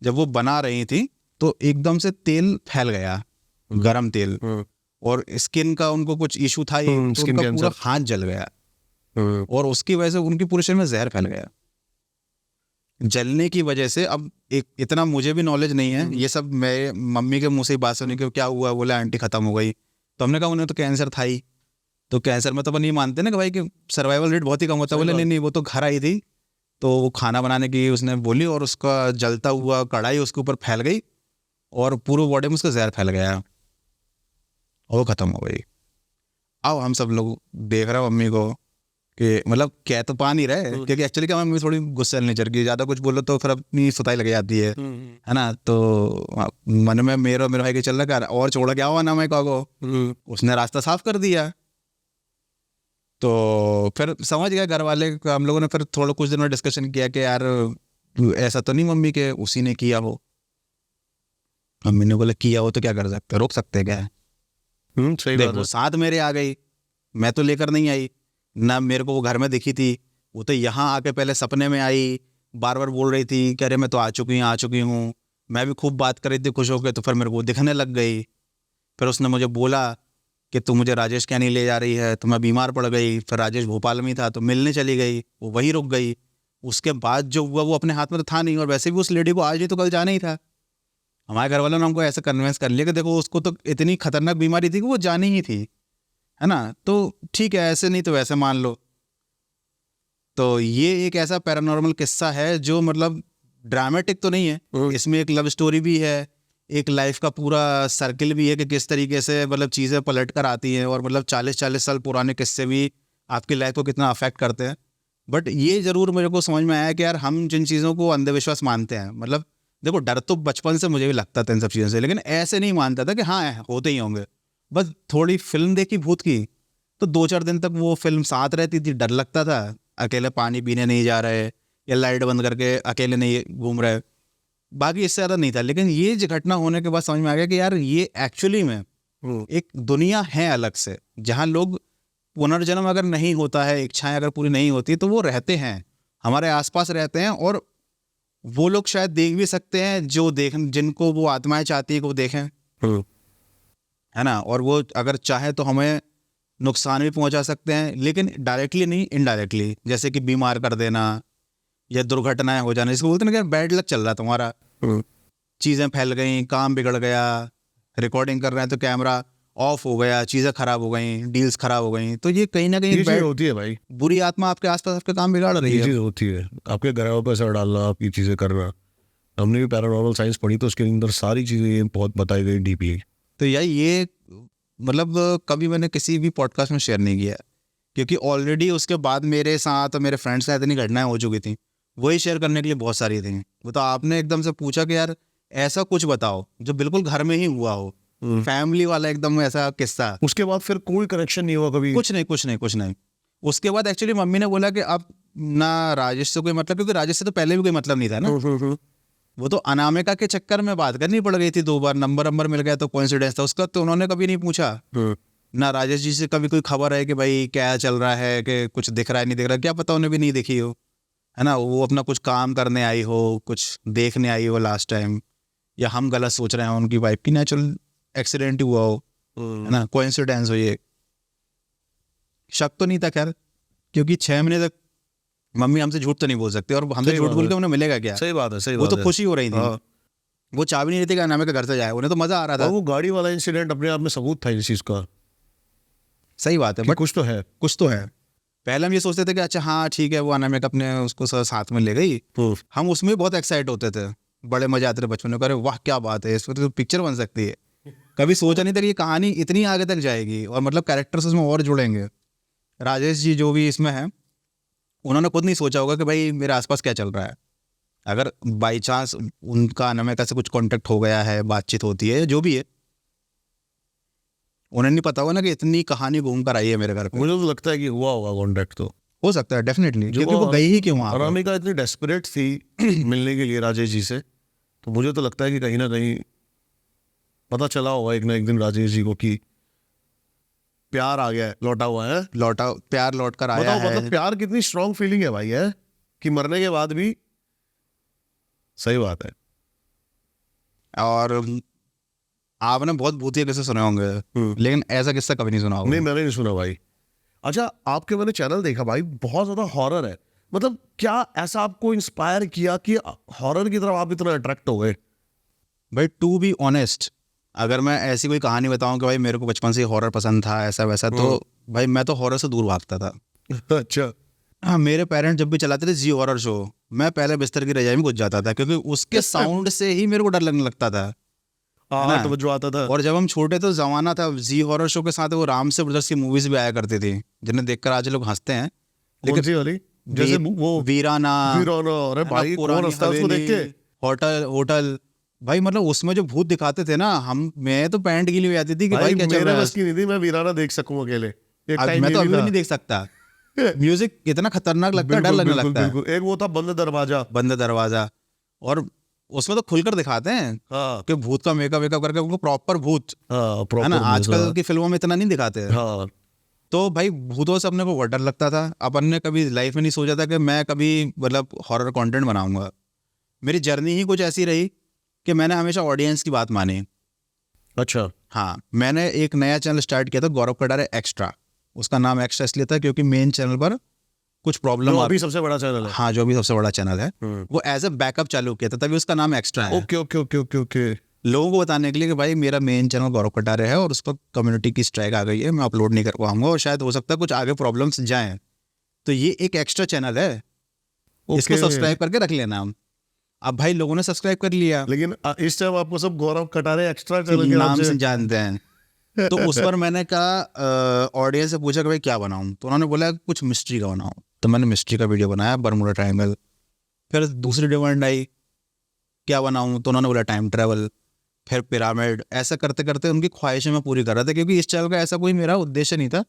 [SPEAKER 2] जब वो बना रही थी तो एकदम से तेल फैल गया, गरम तेल, और स्किन का उनको कुछ इशू था, ये तो
[SPEAKER 1] स्किन
[SPEAKER 2] उनका पूरा
[SPEAKER 1] कैंसर।
[SPEAKER 2] हाथ जल गया, और उसकी वजह से उनकी पूरे शरीर में जहर फैल गया। जलने की वजह से, अब एक इतना मुझे भी नॉलेज नहीं है, ये सब मैं मम्मी के मुंह से ही बात सुनी कि क्या हुआ, बोला आंटी खत्म हो गई। तो हमने कहा उन्हें तो कैंसर था ही, तो कैंसर में तो अपन ये मानते ना कि भाई कि सर्वाइवल रेट बहुत ही कम होता है। बोले नहीं, वो तो घर आई थी, तो वो खाना बनाने की उसने बोली, और उसका जलता हुआ कढ़ाई उसके ऊपर फैल गई, और पूरे बॉडी में उसका जहर फैल गया, और वो खत्म हो गई। अब हम सब लोग देख रहे हैं मम्मी को कि मतलब कह तो पा नहीं रहे, क्योंकि एक्चुअली क्या, मम्मी थोड़ी गुस्से नेचर की, ज़्यादा कुछ बोलो तो फिर अपनी सुताई लग जाती है ना। तो मन में मेरे और मेरे भाई के चल रहा है, और छोड़ा क्या हुआ ना मैं को, उसने रास्ता साफ कर दिया। तो फिर समझ गया घर वाले, हम लोगों ने फिर थोड़ा कुछ दिन में डिस्कशन किया कि यार ऐसा तो नहीं मम्मी के उसी ने किया हो। मम्मी ने बोला किया हो तो क्या कर सकते, रोक सकते क्या है।
[SPEAKER 1] सही
[SPEAKER 2] देख
[SPEAKER 1] बात
[SPEAKER 2] वो
[SPEAKER 1] है।
[SPEAKER 2] साथ मेरे आ गई, मैं तो लेकर नहीं आई ना, मेरे को वो घर में दिखी थी, वो तो यहाँ आके पहले सपने में आई, बार बार बोल रही थी कि अरे मैं तो आ चुकी हूँ। मैं भी खूब बात कर रही थी खुश होकर, तो फिर मेरे को दिखने लग गई। फिर उसने मुझे बोला कि तू मुझे राजेश क्या नहीं ले जा रही है, तो मैं बीमार पड़ गई। फिर राजेश भोपाल में था तो मिलने चली गई, वो वहीं रुक गई। उसके बाद जो हुआ वो अपने हाथ में तो था नहीं, और वैसे भी उस लेडी को आज नहीं तो कल जाना ही था। हमारे घर वालों ने हमको ऐसा कन्विंस कर लिया कि देखो उसको तो इतनी खतरनाक बीमारी थी कि वो जानी ही थी, है ना। तो ठीक है, ऐसे नहीं तो वैसे मान लो। तो ये एक ऐसा पैरानॉर्मल किस्सा है जो मतलब ड्रामेटिक तो नहीं है, इसमें एक लव स्टोरी भी है, एक लाइफ का पूरा सर्किल भी है कि किस तरीके से मतलब चीज़ें पलट कर आती हैं, और मतलब 40-40 साल पुराने किस्से भी आपकी लाइफ को कितना अफेक्ट करते हैं। बट ये जरूर मेरे को समझ में आया कि यार हम जिन चीज़ों को अंधविश्वास मानते हैं, मतलब देखो डर तो बचपन से मुझे भी लगता था इन सब चीज़ों से, लेकिन ऐसे नहीं मानता था कि हाँ होते ही होंगे। बस थोड़ी फिल्म देखी भूत की तो 2-4 दिन तक वो फिल्म साथ रहती थी, डर लगता था, अकेले पानी पीने नहीं जा रहे या लाइट बंद करके अकेले नहीं घूम रहे, बाकी इससे ज़्यादा नहीं था। लेकिन ये जो घटना होने के बाद समझ में आ गया कि यार ये एक्चुअली में एक दुनिया है अलग से, जहाँ लोग पुनर्जन्म अगर नहीं होता है, इच्छाएं अगर पूरी नहीं होती तो वो रहते हैं, हमारे आसपास रहते हैं, और वो लोग शायद देख भी सकते हैं जो जिनको वो आत्माएं चाहती है कि वो देखें, है ना। और वो अगर चाहे तो हमें नुकसान भी पहुंचा सकते हैं, लेकिन डायरेक्टली नहीं, इनडायरेक्टली, जैसे कि बीमार कर देना या दुर्घटनाएं हो जाना, इसको बोलते हैं ना, बैड लक चल रहा तुम्हारा, चीज़ें फैल गई, काम बिगड़ गया, रिकॉर्डिंग कर रहे हैं तो कैमरा ऑफ हो गया, चीज़ें खराब हो गई, डील्स खराब हो गई, तो ये कहीं ना कहीं
[SPEAKER 1] चीज़ होती है भाई,
[SPEAKER 2] बुरी आत्मा आपके आसपास आपके काम बिगाड़ रही है।
[SPEAKER 1] चीज़ होती है, आपके ग्रहों पर असर डालना, आपकी चीज़ें करना। हमने भी पैरानॉर्मल साइंस पढ़ी तो उसके अंदर सारी चीज़ें बहुत बताई गई डीपली।
[SPEAKER 2] तो यार ये मतलब कभी मैंने किसी भी पॉडकास्ट में शेयर नहीं किया, क्योंकि ऑलरेडी उसके बाद मेरे साथ और मेरे फ्रेंड्स से इतनी घटनाएं हो चुकी थी, वही शेयर करने के लिए बहुत सारी थी। वो तो आपने एकदम से पूछा कि यार ऐसा कुछ बताओ जो बिल्कुल घर में ही हुआ हो, फैमिली वाला एकदम ऐसा किस्सा।
[SPEAKER 1] उसके बाद फिर कोई कनेक्शन नहीं हुआ कभी?
[SPEAKER 2] कुछ नहीं। उसके बाद एक्चुअली मम्मी ने बोला कि अब ना राजेश से कोई मतलब, क्योंकि राजेश से तो पहले भी कोई मतलब नहीं था ना, वो तो अनामिका के चक्कर में बात करनी पड़ गई थी 2 बार, नंबर मिल गया तो कोइंसिडेंस था, उसका तो उन्होंने कभी नहीं पूछा ना। राजेश जी से कभी कोई खबर है कि भाई क्या चल रहा है, कि कुछ दिख रहा है नहीं दिख रहा, क्या पता उन्हें भी नहीं दिखी हो, है ना। वो अपना कुछ काम करने आई हो, कुछ देखने आई हो लास्ट टाइम, या हम गलत सोच रहे हैं, उनकी वाइफ की नेचुरल एक्सीडेंट ही हुआ हो, है ना, कोइंसिडेंस हो। ये शक तो नहीं था खैर, क्योंकि 6 महीने तक मम्मी हमसे झूठ तो नहीं बोल सकते, और हमसे झूठ बोल के उन्हें मिलेगा क्या?
[SPEAKER 1] सही बात है,
[SPEAKER 2] वो तो खुशी हो रही थी, वो चाह भी नहीं रही थी कि अनामिका घर से जाए, उन्हें तो मजा आ रहा था।
[SPEAKER 1] वो गाड़ी वाला इंसिडेंट अपने आप में सबूत था इस चीज का।
[SPEAKER 2] सही बात है, बट
[SPEAKER 1] कुछ तो है,
[SPEAKER 2] पहले हम ये सोचते थे कि अच्छा हाँ ठीक है, वो अनामिका अपने उसको साथ में ले गई, हम उसमें बहुत एक्साइट होते थे, बड़े मजे आते थे बचपन में, अरे वाह क्या बात है, इस पर तो पिक्चर बन सकती है। कभी सोचा नहीं था कि ये कहानी इतनी आगे तक जाएगी, और मतलब कैरेक्टर्स उसमें और जुड़ेंगे। राजेश जी जो भी इसमें हैं, उन्होंने खुद नहीं सोचा होगा कि भाई मेरे आसपास क्या चल रहा है। अगर बाई चांस उनका अनामिका से कुछ कांटेक्ट हो गया है, बातचीत होती है, जो भी है, उन्हें नहीं पता होगा ना कि इतनी कहानी घूम कर आई है मेरे घर पे।
[SPEAKER 1] मुझे तो लगता है कि हुआ होगा कांटेक्ट, तो
[SPEAKER 2] हो सकता है डेफिनेटली, क्योंकि वो गई ही क्यों वहाँ।
[SPEAKER 1] अनामिका इतनी डेस्परेट थी मिलने के लिए राजेश जी से, तो मुझे तो लगता है कि कहीं ना कहीं पता चला होगा एक ना एक दिन राजेश जी को कि प्यार आ गया है, लौटा हुआ है,
[SPEAKER 2] प्यार लौट कर आया है।
[SPEAKER 1] मतलब प्यार कितनी स्ट्रांग फीलिंग है भाई, है कि मरने के बाद भी। सही बात है।
[SPEAKER 2] और आपने बहुत भूतिया किस्से सुने होंगे, लेकिन ऐसा किस्सा कभी नहीं सुना होगा।
[SPEAKER 1] नहीं, मैंने नहीं सुना भाई। अच्छा, आपके मैंने चैनल देखा भाई, बहुत ज्यादा हॉरर है, मतलब क्या ऐसा आपको इंस्पायर किया कि हॉरर की तरफ आप इतना अट्रैक्ट हो गए?
[SPEAKER 2] भाई टू बी ऑनेस्ट, अगर मैं ऐसी कोई कहानी बताऊं कि भाई मेरे को बचपन से हॉरर पसंद था ऐसा वैसा, तो भाई मैं तो हॉरर से दूर भागता था।
[SPEAKER 1] अच्छा।
[SPEAKER 2] हाँ, मेरे पेरेंट्स जब भी चलाते थे जी हॉरर शो, मैं पहले बिस्तर की रजाई में घुस जाता था, क्योंकि उसके साउंड से ही मेरे को डर लगने लगता था।
[SPEAKER 1] तो जो आता था।
[SPEAKER 2] और जब हम छोटे तो जमाना था, जी हॉरर शो के साथ वो राम से ब्रदर्स की मूवीज भी आया करती थी, जिन्हें देखकर आज लोग हंसते हैं।
[SPEAKER 1] लेकिन सी वाली जैसे वो
[SPEAKER 2] वीराना,
[SPEAKER 1] अरे भाई कौन हंसता उसको देख के?
[SPEAKER 2] होटल भाई, मतलब उसमें जो भूत दिखाते थे ना, मैं तो पैंट गीली हो जाती थी कि भाई क्या चल रहा है।
[SPEAKER 1] बस की नहीं थी, मैं वीराना देख सकूं अकेले, एक टाइम
[SPEAKER 2] मैं तो अभी भी नहीं देख सकता, म्यूजिक इतना खतरनाक लगता है, डर लगने लगता है।
[SPEAKER 1] एक वो था बंद दरवाजा,
[SPEAKER 2] और उसमें तो खुलकर दिखाते हैं कि भूत का मेकअप करके उनको प्रॉपर भूत, है ना। आजकल की फिल्मों में इतना नहीं दिखाते। तो भाई भूतों से अपने को बहुत डर लगता था। अपन ने कभी लाइफ में नहीं सोचा था कि मैं कभी मतलब हॉरर कंटेंट बनाऊंगा। मेरी जर्नी ही कुछ ऐसी रही कि मैंने हमेशा ऑडियंस की बात मानी।
[SPEAKER 1] अच्छा।
[SPEAKER 2] हाँ, मैंने एक नया चैनल स्टार्ट किया था, गौरव कटारे एक्स्ट्रा। उसका नाम एक्स्ट्रा इसलिए था क्योंकि मेन चैनल पर कुछ प्रॉब्लम,
[SPEAKER 1] अभी सबसे बड़ा चैनल है।
[SPEAKER 2] हाँ, जो भी सबसे बड़ा चैनल है, वो एज ए बैकअप चालू किया था, तभी उसका नाम एक्स्ट्रा है।
[SPEAKER 1] ओके।
[SPEAKER 2] लोगों को बताने के लिए कि भाई मेरा मेन चैनल गौरव कटारे है और उस पर कम्युनिटी की स्ट्राइक आ गई है, मैं अपलोड नहीं कर पाऊंगा और शायद हो सकता है कुछ आगे प्रॉब्लम्स जाएं, तो ये एक एक्स्ट्रा चैनल है, इसको सब्सक्राइब करके रख लेना। हम अब भाई लोगों ने सब्सक्राइब कर लिया,
[SPEAKER 1] लेकिन इस टाइम आपको सब गौरव कटारे एक्स्ट्रा चैनल के
[SPEAKER 2] नाम से जानते हैं। तो उस पर मैंने कहा ऑडियंस से पूछा कि भाई क्या बनाऊं, तो उन्होंने बोला कुछ मिस्ट्री का बनाओ। तो मैंने मिस्ट्री का वीडियो बनाया, बरमूडा ट्रायंगल। फिर दूसरी डिमांड आई, क्या बनाऊं, तो उन्होंने बोला टाइम ट्रैवल, फिर पिरामिड। ऐसा करते करते उनकी ख्वाहिशें मैं पूरी कर रहा था, क्योंकि इस चैनल का ऐसा कोई मेरा उद्देश्य नहीं था।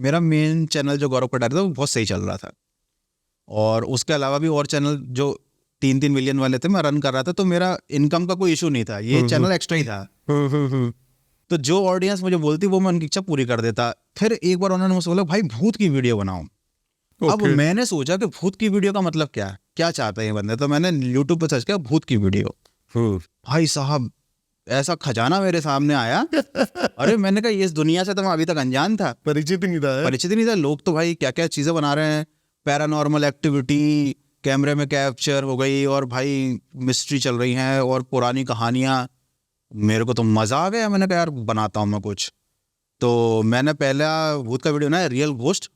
[SPEAKER 2] मेरा मेन चैनल जो गौरव कटारिया था वो बहुत सही चल रहा था, और उसके अलावा भी और चैनल जो 3-3 मिलियन वाले थे मैं रन कर रहा था, तो मेरा इनकम का कोई इशू नहीं था, ये चैनल एक्स्ट्रा ही था। तो जो ऑडियंस मुझे बोलती वो मैं उनकी इच्छा पूरी कर देता। फिर एक बार उन्होंने मुझसे बोला भाई भूत की वीडियो बनाओ। अब मैंने सोचा कि भूत की वीडियो का मतलब क्या चाहते हैं ये बंदे, तो मैंने यूट्यूब पे सर्च किया भूत की वीडियो। भाई साहब ऐसा खजाना मेरे सामने आया। अरे मैंने कहा ये इस दुनिया से तो मैं अभी तक अनजान था,
[SPEAKER 1] परिचित ही नहीं था।
[SPEAKER 2] लोग तो भाई क्या क्या चीजें बना रहे हैं, पैरानॉर्मल एक्टिविटी कैमरे में कैप्चर हो गई, और भाई मिस्ट्री चल रही हैं, और पुरानी कहानियां। मेरे को तो मजा आ गया, मैंने कहा यार बनाता हूँ मैं कुछ। तो मैंने पहला भूत का वीडियो बनाया, real ghost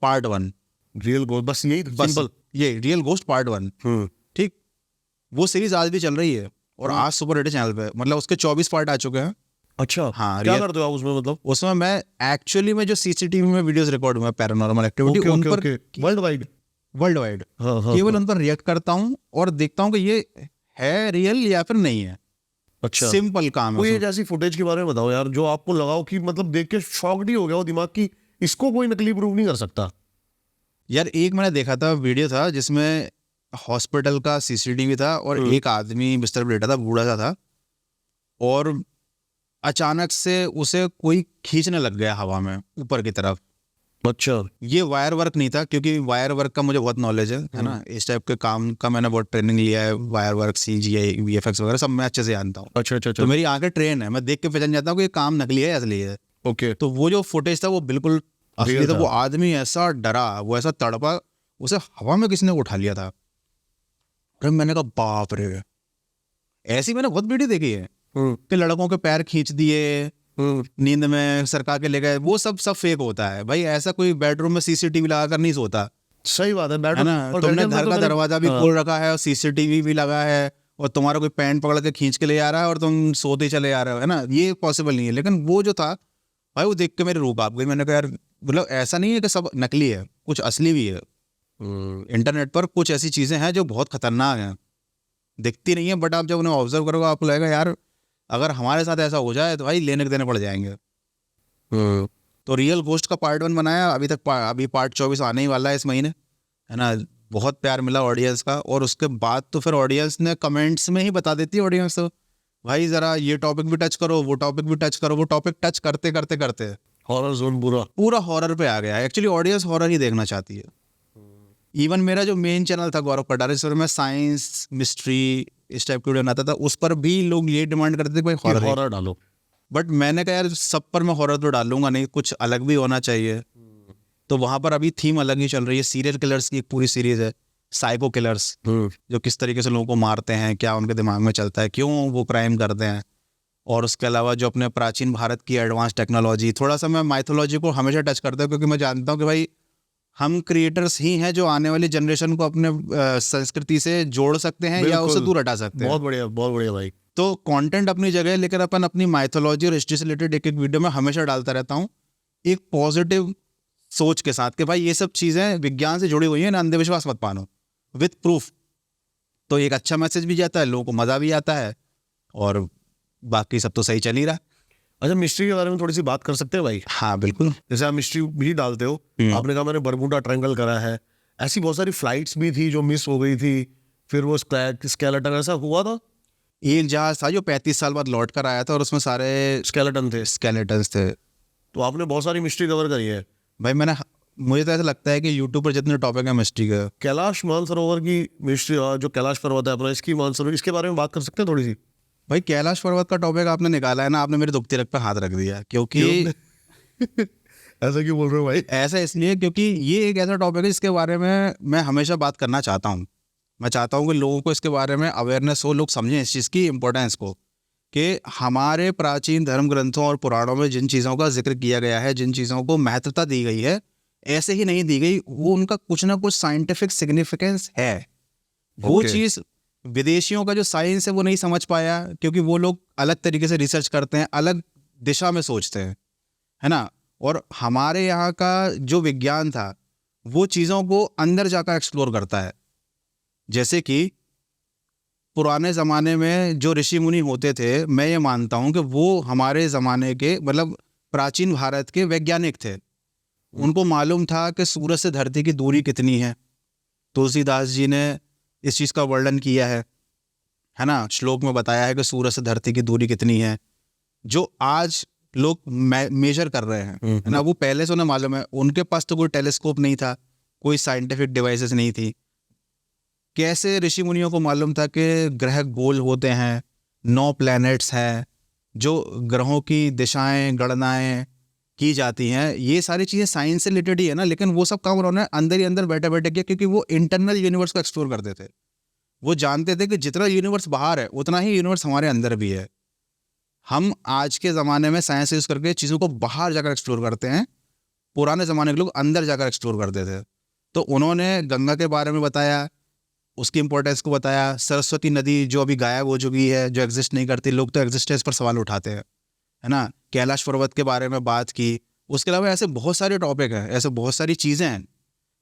[SPEAKER 2] part 1।
[SPEAKER 1] Real ghost, बस यही सिंपल,
[SPEAKER 2] ये रियल घोस्ट पार्ट 1। ठीक, वो सीरीज आज भी चल रही है, और आज सुपर हिट चैनल पे, मतलब उसके 24 पार्ट आ चुके हैं।
[SPEAKER 1] अच्छा,
[SPEAKER 2] हाँ,
[SPEAKER 1] क्या करते हो आप उसमें? मतलब
[SPEAKER 2] उसमें मैं एक्चुअली में जो सीसीटीवी में वीडियोस रिकॉर्ड हुआ पैरानॉर्मल एक्टिविटी, उन पर वर्ल्ड वाइड केवल उन पर रिएक्ट करता हूँ और देखता हूँ कि ये है रियल या फिर नहीं है।
[SPEAKER 1] अच्छा,
[SPEAKER 2] सिंपल काम है।
[SPEAKER 1] कोई एक ऐसी फुटेज के बारे में बताओ यार जो आपको लगाओ कि मतलब देख के शॉक्ड ही हो गया वो दिमाग की, इसको कोई नकली प्रूव नहीं कर सकता।
[SPEAKER 2] यार एक मैंने देखा था, वीडियो था जिसमें हॉस्पिटल का सीसीटीवी था, और एक आदमी बिस्तर पर लेटा था, बूढ़ा सा था, और अचानक से उसे कोई खींचने लग गया हवा में ऊपर की तरफ।
[SPEAKER 1] अच्छा,
[SPEAKER 2] ये वायर वर्क नहीं था, क्योंकि वायर वर्क का मुझे बहुत नॉलेज है ना, इस टाइप के काम का मैंने बहुत ट्रेनिंग लिया है, वायर वर्क, CGI, VFX वगैरह सब मैं अच्छे से जानता हूँ।
[SPEAKER 1] अच्छा अच्छा,
[SPEAKER 2] तो मेरी आंखें ट्रेन है, मैं देख के पहचान जाता हूँ कि ये काम नकली है असली है।
[SPEAKER 1] ओके,
[SPEAKER 2] तो वो जो फुटेज था वो बिल्कुल असली था।
[SPEAKER 1] था।
[SPEAKER 2] वो आदमी ऐसा डरा, वो ऐसा तड़पा, उसे हवा में किसी ने उठा लिया था। फिर मैंने कहा बाप रे, ऐसी मैंने बहुत वीडियो देखी है कि लड़कों के पैर खींच दिए, नींद में सरका के ले गए, वो सब फेक होता है भाई। ऐसा कोई बेडरूम में सीसीटीवी लगा कर नहीं सोता।
[SPEAKER 1] सही बात है,
[SPEAKER 2] है ना, तुमने घर का दरवाजा भी खोल रखा है और सीसीटीवी भी लगा है, और तुम्हारा कोई पैंट पकड़ के खींच के ले आ रहा है और तुम सोते चले आ रहे हो, है ना, ये पॉसिबल नहीं है। लेकिन वो जो था भाई, वो देख के मेरी रूह कांप गई। मैंने कहा यार, मतलब ऐसा नहीं है कि सब नकली है, कुछ असली भी है। इंटरनेट पर कुछ ऐसी चीजें हैं जो बहुत खतरनाक हैं, दिखती नहीं है, बट आप जब उन्हें ऑब्जर्व करोगे आपको लगेगा यार अगर हमारे साथ ऐसा हो जाए तो भाई लेने के देने पड़ जाएंगे। तो रियल घोस्ट का पार्ट 1 बनाया, अभी पार्ट 24 आने ही वाला है इस महीने, है ना। बहुत प्यार मिला ऑडियंस का, और उसके बाद तो फिर ऑडियंस ने कमेंट्स में ही बता देती है ऑडियंस, तो भाई जरा ये टॉपिक भी टच करो, वो टॉपिक भी टच करो। वो टॉपिक टच करते करते करते
[SPEAKER 1] हॉरर जोन
[SPEAKER 2] पूरा हॉरर पे आ गया है। एक्चुअली ऑडियंस हॉरर ही देखना चाहती है। इवन मेरा जो मेन चैनल था गौरव कटारिया, में साइंस, मिस्ट्री, इस टाइप की वीडियो बनाता था, उस पर भी लोग ये डिमांड करते थे भाई
[SPEAKER 1] हॉरर डालो।
[SPEAKER 2] बट मैंने कहा यार सब पर मैं हॉरर तो डालूंगा नहीं, कुछ अलग भी होना चाहिए। तो वहां पर अभी थीम अलग ही चल रही है। सीरियल किलर्स की एक पूरी सीरीज है, साइको किलर्स, जो किस तरीके से लोगों को मारते हैं, क्या उनके दिमाग में चलता है, क्यों वो क्राइम करते हैं। और उसके अलावा जो अपने प्राचीन भारत की एडवांस टेक्नोलॉजी, थोड़ा सा मैं माइथोलॉजी को हमेशा टच करता हूँ, क्योंकि मैं जानता हूँ कि भाई हम क्रिएटर्स ही हैं जो आने वाली जनरेशन को अपने संस्कृति से जोड़ सकते हैं या उसे दूर हटा सकते हैं।
[SPEAKER 1] बहुत बढ़िया भाई।
[SPEAKER 2] तो कंटेंट अपनी जगह है, लेकिन अपन अपनी माइथोलॉजी और हिस्ट्री से रिलेटेड एक वीडियो में हमेशा डालता रहता हूँ, एक पॉजिटिव सोच के साथ कि भाई ये सब चीज़ें विज्ञान से जुड़ी हुई हैं ना, अंधविश्वास मत मानो, विथ प्रूफ। तो एक अच्छा मैसेज भी जाता है, लोगों को मज़ा भी आता है, और बाकी सब तो सही चल ही रहा।
[SPEAKER 1] अच्छा, मिस्ट्री के बारे में थोड़ी सी बात कर सकते हैं भाई?
[SPEAKER 2] हाँ बिल्कुल।
[SPEAKER 1] जैसे आप मिस्ट्री भी डालते हो, आपने कहा मैंने बरमूडा ट्रायंगल करा है, ऐसी बहुत सारी फ्लाइट्स भी थी जो मिस हो गई थी, फिर वो स्केलेटन, ऐसा हुआ था?
[SPEAKER 2] एक जहाज था जो 35 साल बाद लौट कर आया था, और उसमें सारे स्केलेटन्स थे।
[SPEAKER 1] तो आपने बहुत सारी मिस्ट्री कवर करी है
[SPEAKER 2] भाई। मुझे तो ऐसा लगता है कि यूट्यूब पर जितने टॉपिक है मिस्ट्री का,
[SPEAKER 1] कैलाश मानसरोवर की मिस्ट्री, जो कैलाश पर्वत है अपना, इसकी मानसरोवर, इसके बारे में बात कर सकते हैं थोड़ी सी?
[SPEAKER 2] भाई कैलाश पर्वत का टॉपिक आपने निकाला है ना, आपने मेरे दुखती रग पे हाथ रख दिया। क्योंकि
[SPEAKER 1] ऐसा क्यों बोल रहे हो भाई?
[SPEAKER 2] ऐसा इसलिए क्योंकि ये एक ऐसा टॉपिक है जिसके बारे में मैं हमेशा बात करना चाहता हूँ। मैं चाहता हूँ कि लोगों को इसके बारे में अवेयरनेस हो, लोग समझें इस चीज़ की इम्पोर्टेंस को, कि हमारे प्राचीन धर्म ग्रंथों और पुराणों में जिन चीज़ों का जिक्र किया गया है, जिन चीज़ों को महत्वता दी गई है, ऐसे ही नहीं दी गई, वो उनका कुछ ना कुछ साइंटिफिक सिग्निफिकेंस है। वो चीज़ विदेशियों का जो साइंस है वो नहीं समझ पाया, क्योंकि वो लोग अलग तरीके से रिसर्च करते हैं, अलग दिशा में सोचते हैं, है ना। और हमारे यहाँ का जो विज्ञान था वो चीज़ों को अंदर जाकर एक्सप्लोर करता है। जैसे कि पुराने ज़माने में जो ऋषि मुनि होते थे, मैं ये मानता हूँ कि वो हमारे ज़माने के मतलब प्राचीन भारत के वैज्ञानिक थे। उनको मालूम था कि सूरज से धरती की दूरी कितनी है। तुलसीदास जी ने इस चीज़ का वर्णन किया है ना, श्लोक में बताया है कि सूरज से धरती की दूरी कितनी है, जो आज लोग मेजर कर रहे हैं, है ना, वो पहले से उन्हें मालूम है। उनके पास तो कोई टेलीस्कोप नहीं था, कोई साइंटिफिक डिवाइसेस नहीं थी। कैसे ऋषि मुनियों को मालूम था कि ग्रह गोल होते हैं, 9 प्लैनेट्स हैं, जो ग्रहों की दिशाएं गणनाएं की जाती हैं, ये सारी चीज़ें साइंस से रिलेटेड ही है ना। लेकिन वो सब काम उन्होंने अंदर ही अंदर बैठे बैठे किया, क्योंकि वो इंटरनल यूनिवर्स को एक्सप्लोर करते थे। वो जानते थे कि जितना यूनिवर्स बाहर है उतना ही यूनिवर्स हमारे अंदर भी है। हम आज के ज़माने में साइंस यूज़ करके चीज़ों को बाहर जाकर एक्सप्लोर करते हैं, पुराने ज़माने के लोग अंदर जाकर एक्सप्लोर करते थे। तो उन्होंने गंगा के बारे में बताया, उसकी इंपॉर्टेंस को बताया। सरस्वती नदी जो अभी गायब हो चुकी है, जो एग्जिस्ट नहीं करती, लोग तो एग्जिस्टेंस पर सवाल उठाते हैं, है ना। कैलाश पर्वत के बारे में बात की। उसके अलावा ऐसे बहुत सारे टॉपिक हैं, ऐसे बहुत सारी चीज़ें हैं,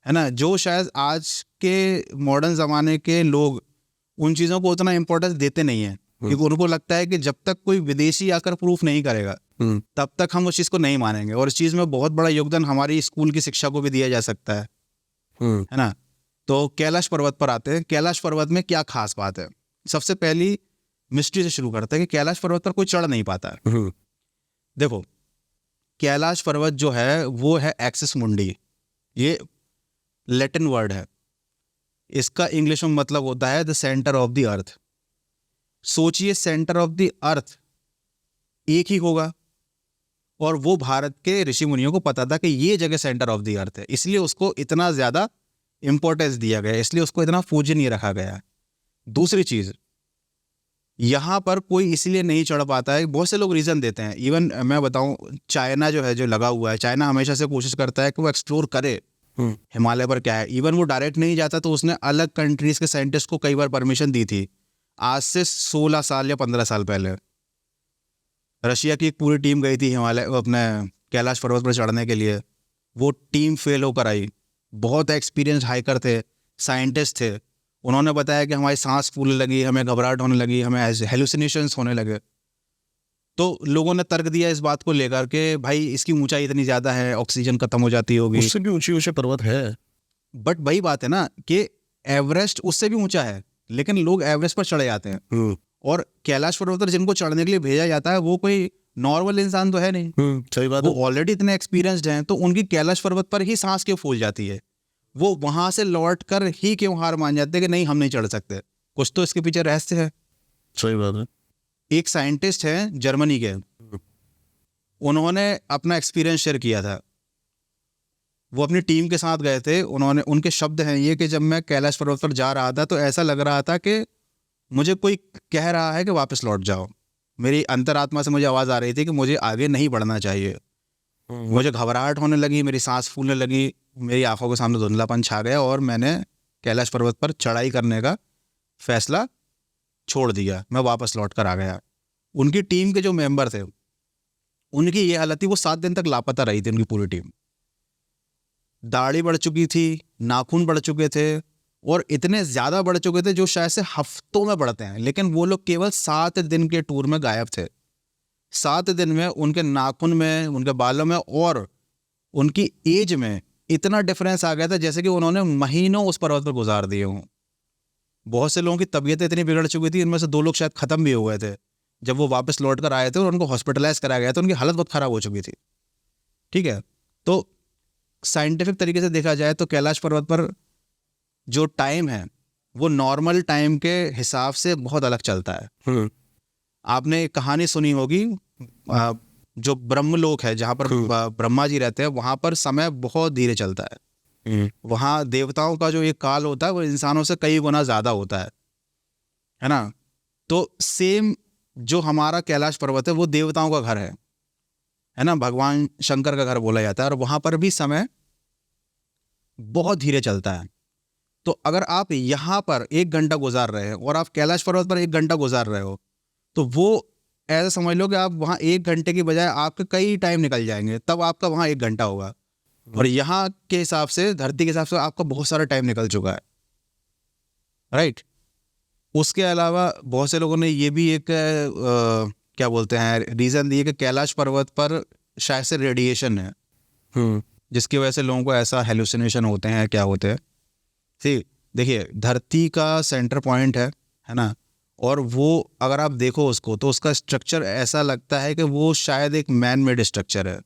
[SPEAKER 2] है ना, जो शायद आज के मॉडर्न ज़माने के लोग उन चीज़ों को उतना इम्पोर्टेंस देते नहीं हैं, क्योंकि उनको लगता है कि जब तक कोई विदेशी आकर प्रूफ नहीं करेगा तब तक हम उस चीज़ को नहीं मानेंगे। और इस चीज़ में बहुत बड़ा योगदान हमारी स्कूल की शिक्षा को भी दिया जा सकता है ना। तो कैलाश पर्वत पर आते हैं। कैलाश पर्वत में क्या खास बात है? सबसे पहली मिस्ट्री से शुरू करते हैं कि कैलाश पर्वत पर कोई चढ़ नहीं पाता है। देखो, कैलाश पर्वत जो है वो है एक्सिस मुंडी, ये लैटिन वर्ड है। इसका इंग्लिश में मतलब होता है the centre of the earth. सोचिए, सेंटर ऑफ द अर्थ एक ही होगा, और वो भारत के ऋषि मुनियों को पता था कि ये जगह सेंटर ऑफ द अर्थ है, इसलिए उसको इतना ज़्यादा इंपॉर्टेंस दिया गया, इसलिए उसको इतना पूजनीय रखा गया। दूसरी चीज़, यहाँ पर कोई इसलिए नहीं चढ़ पाता है, बहुत से लोग रीज़न देते हैं। इवन मैं बताऊँ, चाइना जो है, जो लगा हुआ है, चाइना हमेशा से कोशिश करता है कि वो एक्सप्लोर करे हिमालय पर क्या है। इवन वो डायरेक्ट नहीं जाता, तो उसने अलग कंट्रीज़ के साइंटिस्ट को कई बार परमिशन दी थी। आज से 16 साल या 15 साल पहले रशिया की एक पूरी टीम गई थी हिमालय, अपने कैलाश पर्वत पर चढ़ने के लिए। वो टीम फेल होकर आई। बहुत एक्सपीरियंस हाइकर थे, साइंटिस्ट थे। उन्होंने बताया कि हमारी सांस फूलने लगी, हमें घबराहट होने लगी, हमें हेलुसिनेशंस होने लगे। तो लोगों ने तर्क दिया इस बात को लेकर के भाई इसकी ऊंचाई इतनी ज़्यादा है, ऑक्सीजन खत्म हो जाती होगी।
[SPEAKER 1] उससे भी ऊंचे ऊंचे पर्वत है,
[SPEAKER 2] बट वही बात है ना कि एवरेस्ट उससे भी ऊंचा है, लेकिन लोग एवरेस्ट पर चढ़े जाते हैं। और कैलाश पर्वत पर जिनको चढ़ने के लिए भेजा जाता है वो कोई नॉर्मल इंसान तो है नहीं।
[SPEAKER 1] सही बात
[SPEAKER 2] वो
[SPEAKER 1] है।
[SPEAKER 2] ऑलरेडी इतने एक्सपीरियंस्ड हैं, तो उनकी कैलाश पर्वत पर ही सांस क्यों फूल जाती है? वो वहां से लौट कर ही क्यों हार मान जाते हैं कि नहीं हम नहीं चढ़ सकते? कुछ तो इसके पीछे रहस्य है।
[SPEAKER 1] सही बात है।
[SPEAKER 2] एक साइंटिस्ट हैं जर्मनी के, उन्होंने अपना एक्सपीरियंस शेयर किया था। वो अपनी टीम के साथ गए थे। उन्होंने, उनके शब्द हैं ये कि जब मैं कैलाश पर्वत पर जा रहा था तो ऐसा लग रहा था कि मुझे कोई कह रहा है कि वापस लौट जाओ। मेरी अंतरात्मा से मुझे आवाज़ आ रही थी कि मुझे आगे नहीं बढ़ना चाहिए। मुझे घबराहट होने लगी, मेरी सांस फूलने लगी, मेरी आंखों के सामने धुंधलापन छा गया और मैंने कैलाश पर्वत पर चढ़ाई करने का फैसला छोड़ दिया। मैं वापस लौट कर आ गया। उनकी टीम के जो मेंबर थे उनकी ये हालत थी, वो 7 दिन तक लापता रही थी। उनकी पूरी टीम, दाढ़ी बढ़ चुकी थी, नाखून बढ़ चुके थे, और इतने ज़्यादा बढ़ चुके थे जो शायद से हफ्तों में बढ़ते हैं। लेकिन वो लोग केवल 7 दिन के टूर में गायब थे। 7 दिन में उनके नाखून में, उनके बालों में और उनकी एज में इतना डिफरेंस आ गया था जैसे कि उन्होंने महीनों उस पर्वत पर गुजार दिए हों। बहुत से लोगों की तबीयत इतनी बिगड़ चुकी थी, इनमें से 2 लोग शायद ख़त्म भी हो गए थे जब वो वापस लौट कर आए थे, और उनको हॉस्पिटलाइज कराया गया था। उनकी हालत बहुत ख़राब हो चुकी थी। ठीक है, तो साइंटिफिक तरीके से देखा जाए तो कैलाश पर्वत पर जो टाइम है वो नॉर्मल टाइम के हिसाब से बहुत अलग चलता है। आपने एक कहानी सुनी होगी, जो ब्रह्मलोक है जहाँ पर ब्रह्मा जी रहते हैं, वहाँ पर समय बहुत धीरे चलता है। वहाँ देवताओं का जो एक काल होता है वो इंसानों से कई गुना ज़्यादा होता है ना। तो सेम जो हमारा कैलाश पर्वत है वो देवताओं का घर है ना, भगवान शंकर का घर बोला जाता है, और वहाँ पर भी समय बहुत धीरे चलता है। तो अगर आप यहाँ पर 1 घंटा गुजार रहे हैं और आप कैलाश पर्वत पर 1 घंटा गुजार रहे हो, तो वो ऐसा समझ लो कि आप वहाँ 1 घंटे की बजाय आपके कई टाइम निकल जाएंगे, तब आपका वहाँ 1 घंटा होगा। और यहाँ के हिसाब से, धरती के हिसाब से आपका बहुत सारा टाइम निकल चुका है, राइट। उसके अलावा बहुत से लोगों ने ये भी एक क्या बोलते हैं रीज़न दिए कि कैलाश पर्वत पर शायद से रेडिएशन है, जिसकी वजह से लोगों को ऐसा हेलुसिनेशन होते हैं, क्या होते हैं। ठीक, देखिए धरती का सेंटर पॉइंट है ना, और वो अगर आप देखो उसको तो उसका स्ट्रक्चर ऐसा लगता है कि वो शायद एक मैन मेड स्ट्रक्चर है।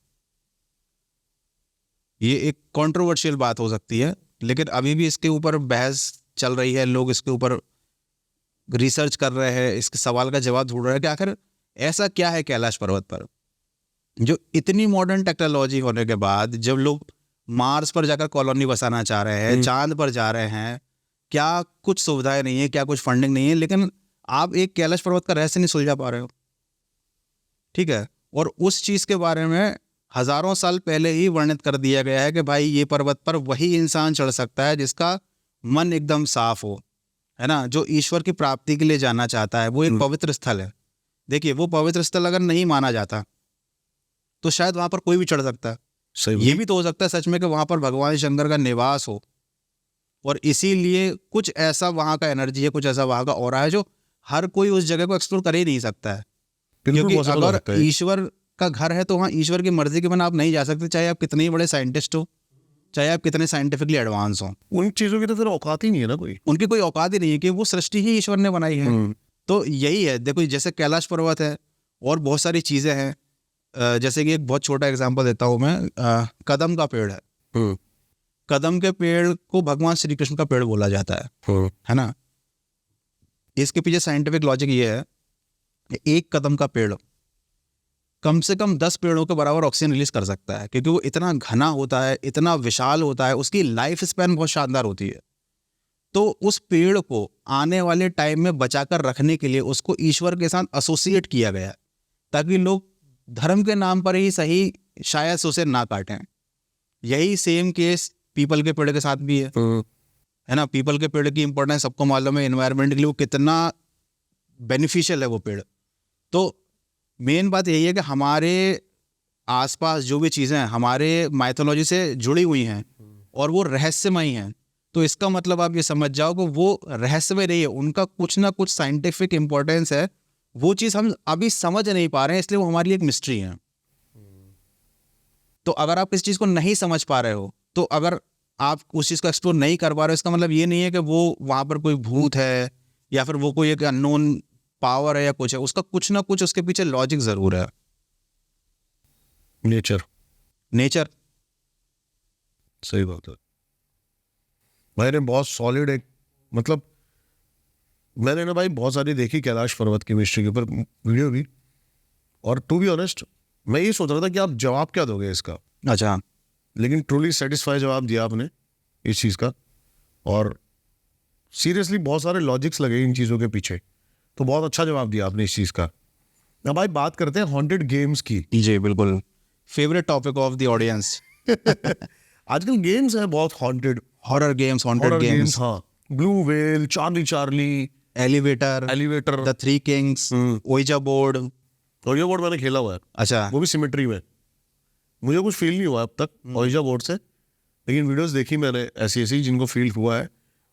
[SPEAKER 2] ये एक कंट्रोवर्शियल बात हो सकती है, लेकिन अभी भी इसके ऊपर बहस चल रही है, लोग इसके ऊपर रिसर्च कर रहे हैं, इसके सवाल का जवाब ढूंढ रहे हैं कि आखिर ऐसा क्या है कैलाश पर्वत पर, जो इतनी मॉडर्न टेक्नोलॉजी होने के बाद जब लोग मार्स पर जाकर कॉलोनी बसाना चाह रहे हैं, चांद पर जा रहे हैं, क्या कुछ सुविधाएं नहीं है, क्या कुछ फंडिंग नहीं है, लेकिन आप एक कैलाश पर्वत का रहस्य नहीं सुलझा पा रहे हो, ठीक है। और उस चीज़ के बारे में हजारों साल पहले ही वर्णित कर दिया गया है कि भाई ये पर्वत पर वही इंसान चढ़ सकता है जिसका मन एकदम साफ हो, है ना, जो ईश्वर की प्राप्ति के लिए जाना चाहता है। वो एक पवित्र स्थल है। देखिए वो पवित्र स्थल अगर नहीं माना जाता तो शायद वहां पर कोई भी चढ़ सकता है। ये भी तो हो सकता है सच में कि वहां पर भगवान शंकर का निवास हो, और इसीलिए कुछ ऐसा वहां का एनर्जी है, कुछ ऐसा वहां का ऑरा है जो हर कोई उस जगह को एक्सप्लोर कर ही नहीं सकता है। क्योंकि अगर ईश्वर का घर है तो वहाँ ईश्वर की मर्जी के बिना आप नहीं जा सकते, चाहे आप कितने ही बड़े साइंटिस्ट हो, चाहे आप कितने साइंटिफिकली एडवांस हो।
[SPEAKER 1] उन चीजों की तो फिर औकात ही नहीं है ना, कोई
[SPEAKER 2] उनकी कोई औकात ही नहीं है कि वो सृष्टि ही ईश्वर ने बनाई है। तो यही है, देखो जैसे कैलाश पर्वत है और बहुत सारी चीजें हैं, जैसे कि एक बहुत छोटा एग्जांपल देता हूँ मैं, कदम का पेड़ है। कदम के पेड़ को भगवान श्री कृष्ण का पेड़ बोला जाता है ना। इसके पीछे साइंटिफिक लॉजिक ये है, एक कदम का पेड़ कम से कम 10 पेड़ों के बराबर ऑक्सीजन रिलीज कर सकता है, क्योंकि वो इतना घना होता है, इतना विशाल होता है, उसकी लाइफ स्पैन बहुत शानदार होती है। तो उस पेड़ को आने वाले टाइम में बचाकर रखने के लिए उसको ईश्वर के साथ एसोसिएट किया गया, ताकि लोग धर्म के नाम पर ही सही शायद से उसे ना काटें। यही सेम केस पीपल के पेड़ के साथ भी है ना। पीपल के पेड़ की इंपॉर्टेंस सबको मालूम है, एनवायरनमेंट के लिए वो कितना बेनिफिशियल है वो पेड़। तो मेन बात यही है कि हमारे आसपास जो भी चीज़ें हैं हमारे माइथोलॉजी से जुड़ी हुई हैं और वो रहस्यमयी हैं। तो इसका मतलब आप ये समझ जाओ कि वो रहस्यमय नहीं है, उनका कुछ ना कुछ साइंटिफिक इम्पोर्टेंस है। वो चीज़ हम अभी समझ नहीं पा रहे हैं, इसलिए वो हमारे लिए एक मिस्ट्री है। तो अगर आप इस चीज़ को नहीं समझ पा रहे हो, तो अगर आप उस चीज़ को एक्सप्लोर नहीं कर पा रहे हो, इसका मतलब ये नहीं है कि वो वहाँ पर कोई भूत है या फिर वो कोई एक अननोन पावर है या कुछ है। उसका कुछ ना कुछ उसके पीछे लॉजिक जरूर है। नेचर
[SPEAKER 1] सही बात है। मैंने बहुत सॉलिड एक मतलब मैंने ना भाई बहुत सारी देखी कैलाश पर्वत की मिस्ट्री के ऊपर वीडियो भी, और टू बी ऑनेस्ट मैं ये सोच रहा था कि आप जवाब क्या दोगे इसका।
[SPEAKER 2] अच्छा,
[SPEAKER 1] लेकिन ट्रूली सेटिस्फाई जवाब दिया आपने इस चीज़ का, और सीरियसली बहुत सारे लॉजिक्स लगे इन चीज़ों के पीछे, तो बहुत अच्छा जवाब दिया आपने इस चीज़ का। अब भाई बात करते हैं हॉन्टेड गेम्स की।
[SPEAKER 2] जी बिल्कुल, favourite topic of the audience.
[SPEAKER 1] आजकल गेम्स हैं बहुत haunted,
[SPEAKER 2] horror games, haunted games.
[SPEAKER 1] हाँ, blue whale, Charlie,
[SPEAKER 2] elevator, the three kings, Ouija board.
[SPEAKER 1] Ouija board मैंने खेला हुआ है।
[SPEAKER 2] अच्छा,
[SPEAKER 1] वो भी सिमेट्री में। मुझे कुछ फील नहीं हुआ अब तक ओइजा बोर्ड से, लेकिन वीडियोस देखी मैंने ऐसी जिनको फील हुआ है।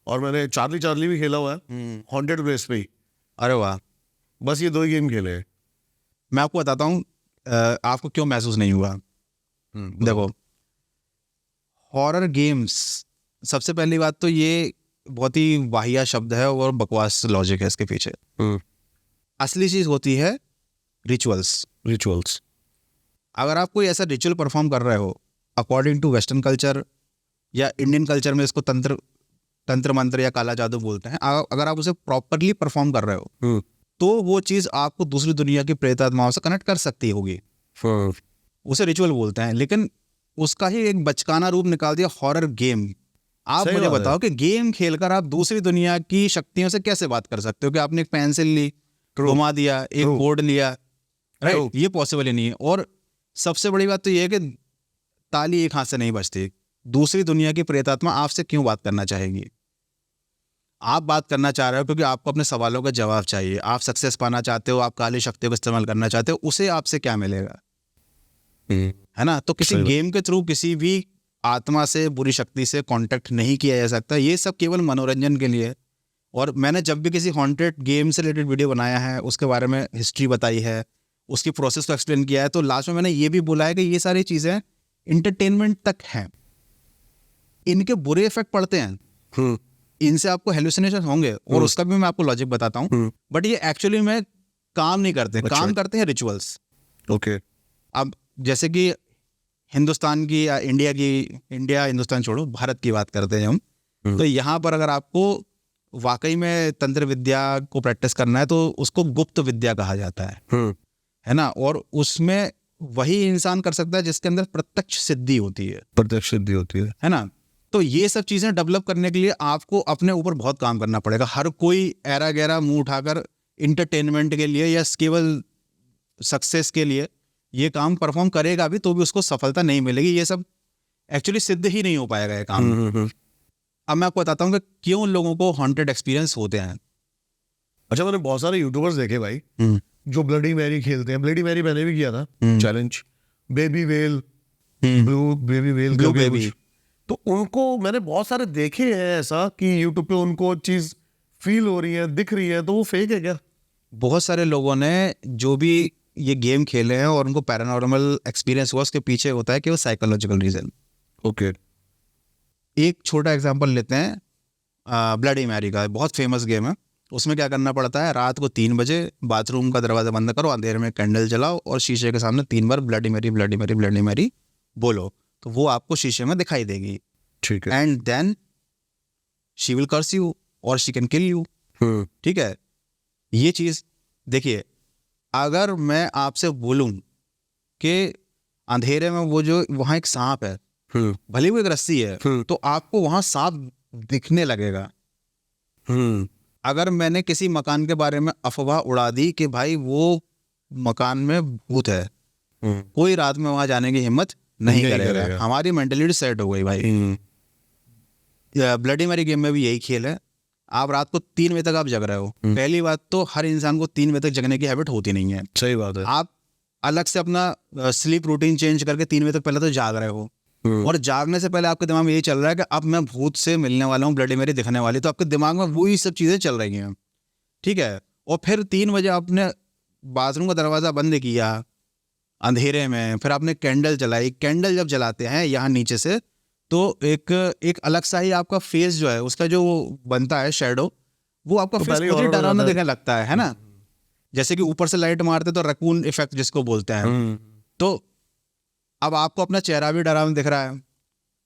[SPEAKER 1] और मैंने चार्ली भी खेला हुआ है हॉन्टेड प्लेस पे ही।
[SPEAKER 2] अरे वाह,
[SPEAKER 1] बस ये 2 ही गेम खेले हैं।
[SPEAKER 2] मैं आपको बताता हूँ आपको क्यों महसूस नहीं हुआ। देखो हॉरर गेम्स, सबसे पहली बात तो ये बहुत ही वाहिया शब्द है और बकवास लॉजिक है इसके पीछे। असली चीज होती है रिचुअल्स। अगर आप कोई ऐसा रिचुअल परफॉर्म कर रहे हो अकॉर्डिंग टू वेस्टर्न कल्चर या इंडियन कल्चर में इसको तंत्र मंत्र या काला जादू बोलते हैं, अगर आप उसे प्रॉपरली परफॉर्म कर रहे हो तो वो चीज़ आपको दूसरी दुनिया की प्रेत आत्माओं से कनेक्ट कर सकती होगी। उसे रिचुअल बोलते हैं, लेकिन उसका ही एक बचकाना रूप निकाल दिया हॉरर गेम। आप मुझे बताओ कि गेम खेलकर आप दूसरी दुनिया की शक्तियों से कैसे बात कर सकते हो कि आपने एक पेंसिल ली, घुमा दिया, एक बोर्ड लिया, राइट? ये पॉसिबल ही नहीं है। और सबसे बड़ी बात तो ये है कि ताली एक हाथ से नहीं बजती। दूसरी दुनिया की प्रेतात्मा आपसे क्यों बात करना चाहेगी? आप बात करना चाह रहे हो क्योंकि आपको अपने सवालों का जवाब चाहिए, आप सक्सेस पाना चाहते हो, आप काली शक्तियों का इस्तेमाल करना चाहते हो, उसे आपसे क्या मिलेगा, है ना? तो किसी गेम के थ्रू किसी भी आत्मा से, बुरी शक्ति से कांटेक्ट नहीं किया जा सकता। ये सब केवल मनोरंजन के लिए है। और मैंने जब भी किसी हॉन्टेड गेम से रिलेटेड वीडियो बनाया है, उसके बारे में हिस्ट्री बताई है, उसकी प्रोसेस को एक्सप्लेन किया है, तो लास्ट में मैंने ये भी बोला है कि ये सारी चीज़ें इंटरटेनमेंट तक हैं, इनके बुरे इफेक्ट पड़ते हैं, इनसे आपको हेलुसिनेशन होंगे, और उसका भी मैं आपको लॉजिक बताता हूँ। बट ये एक्चुअली में काम नहीं करते, काम करते हैं रिचुअल्स।
[SPEAKER 1] ओके।
[SPEAKER 2] अब जैसे कि हिंदुस्तान की या इंडिया हिंदुस्तान छोड़ो, भारत की बात करते हैं हम, तो यहाँ पर अगर आपको वाकई में तंत्र विद्या को प्रैक्टिस करना है तो उसको गुप्त विद्या कहा जाता है ना। और उसमें वही इंसान कर सकता है जिसके अंदर प्रत्यक्ष सिद्धि होती है ना। तो ये सब चीज़ें डेवलप करने के लिए आपको अपने ऊपर बहुत काम करना पड़ेगा। हर कोई ऐरा गैरा मुंह उठाकर इंटरटेनमेंट के लिए या केवल सक्सेस के लिए ये काम परफॉर्म करेगा भी, तो भी उसको सफलता नहीं मिलेगी। ये सब एक्चुअली सिद्ध ही नहीं हो पाएगा ये काम। अब मैं आपको बताता हूँ कि क्यों लोगों को हॉन्टेड एक्सपीरियंस होते हैं।
[SPEAKER 1] अच्छा, मैंने बहुत सारे यूट्यूबर्स देखे भाई जो ब्लडी मैरी खेलते हैं। ब्लडी मैरी मैंने भी किया था challenge, baby well, blue baby. तो उनको मैंने बहुत सारे देखे हैं ऐसा कि यूट्यूब पे उनको चीज फील हो रही है, दिख रही है, तो वो फेक है क्या?
[SPEAKER 2] बहुत सारे लोगों ने जो भी ये गेम खेले हैं और उनको पैरानॉर्मल एक्सपीरियंस हुआ, उसके पीछे होता है कि वो साइकोलॉजिकल रीजन।
[SPEAKER 1] ओके।
[SPEAKER 2] एक छोटा एग्जांपल लेते हैं ब्लडी मैरी का, बहुत फेमस गेम है। उसमें क्या करना पड़ता है, रात को 3 बजे बाथरूम का दरवाज़ा बंद करो, अंधेरे में कैंडल जलाओ और शीशे के सामने 3 बार bloody Mary bloody Mary bloody Mary बोलो, तो वो आपको शीशे में दिखाई देगी।
[SPEAKER 1] ठीक है।
[SPEAKER 2] And then she will curse you और शी कैन किल यू। ठीक है। ये चीज़ देखिए, अगर मैं आपसे बोलूं कि अंधेरे में वो जो वहाँ एक सांप है, भले वो एक रस्सी है, तो आपको वहाँ सांप दिखने लगेगा। अगर मैंने किसी मकान के बारे में अफवाह उड़ा दी कि भाई वो मकान में भूत है, कोई रात में वहां जाने की हिम्मत नहीं करेगा। हमारी मेंटलिटी सेट हो गई भाई। ब्लडी मैरी गेम में भी यही खेल है। आप रात को 3 बजे तक आप जग रहे हो। पहली बात तो हर इंसान को 3 बजे तक जगने की हैबिट होती नहीं है।
[SPEAKER 1] सही बात है।
[SPEAKER 2] आप अलग से अपना स्लीप रूटीन चेंज करके 3 बजे तक पहले तो जाग रहे हो, और जागने से पहले आपके दिमाग में यही चल रहा है कि अब मैं भूत से मिलने वाला हूँ, ब्लडी मैरी दिखने वाली, तो आपके दिमाग में वही सब चीज़ें चल रही हैं। ठीक है। और फिर 3 बजे आपने बाथरूम का दरवाज़ा बंद किया अंधेरे में, फिर आपने कैंडल जलाई। कैंडल जब जलाते हैं यहाँ नीचे से, तो एक अलग सा ही आपका फेस जो है, उसका जो बनता है शेडो, वो आपका फेस खुद ही डरावना दिखने लगता है ना। जैसे कि ऊपर से लाइट मारते तो रकून इफेक्ट जिसको बोलते हैं। तो अब आपको अपना चेहरा भी डरावना दिख रहा है।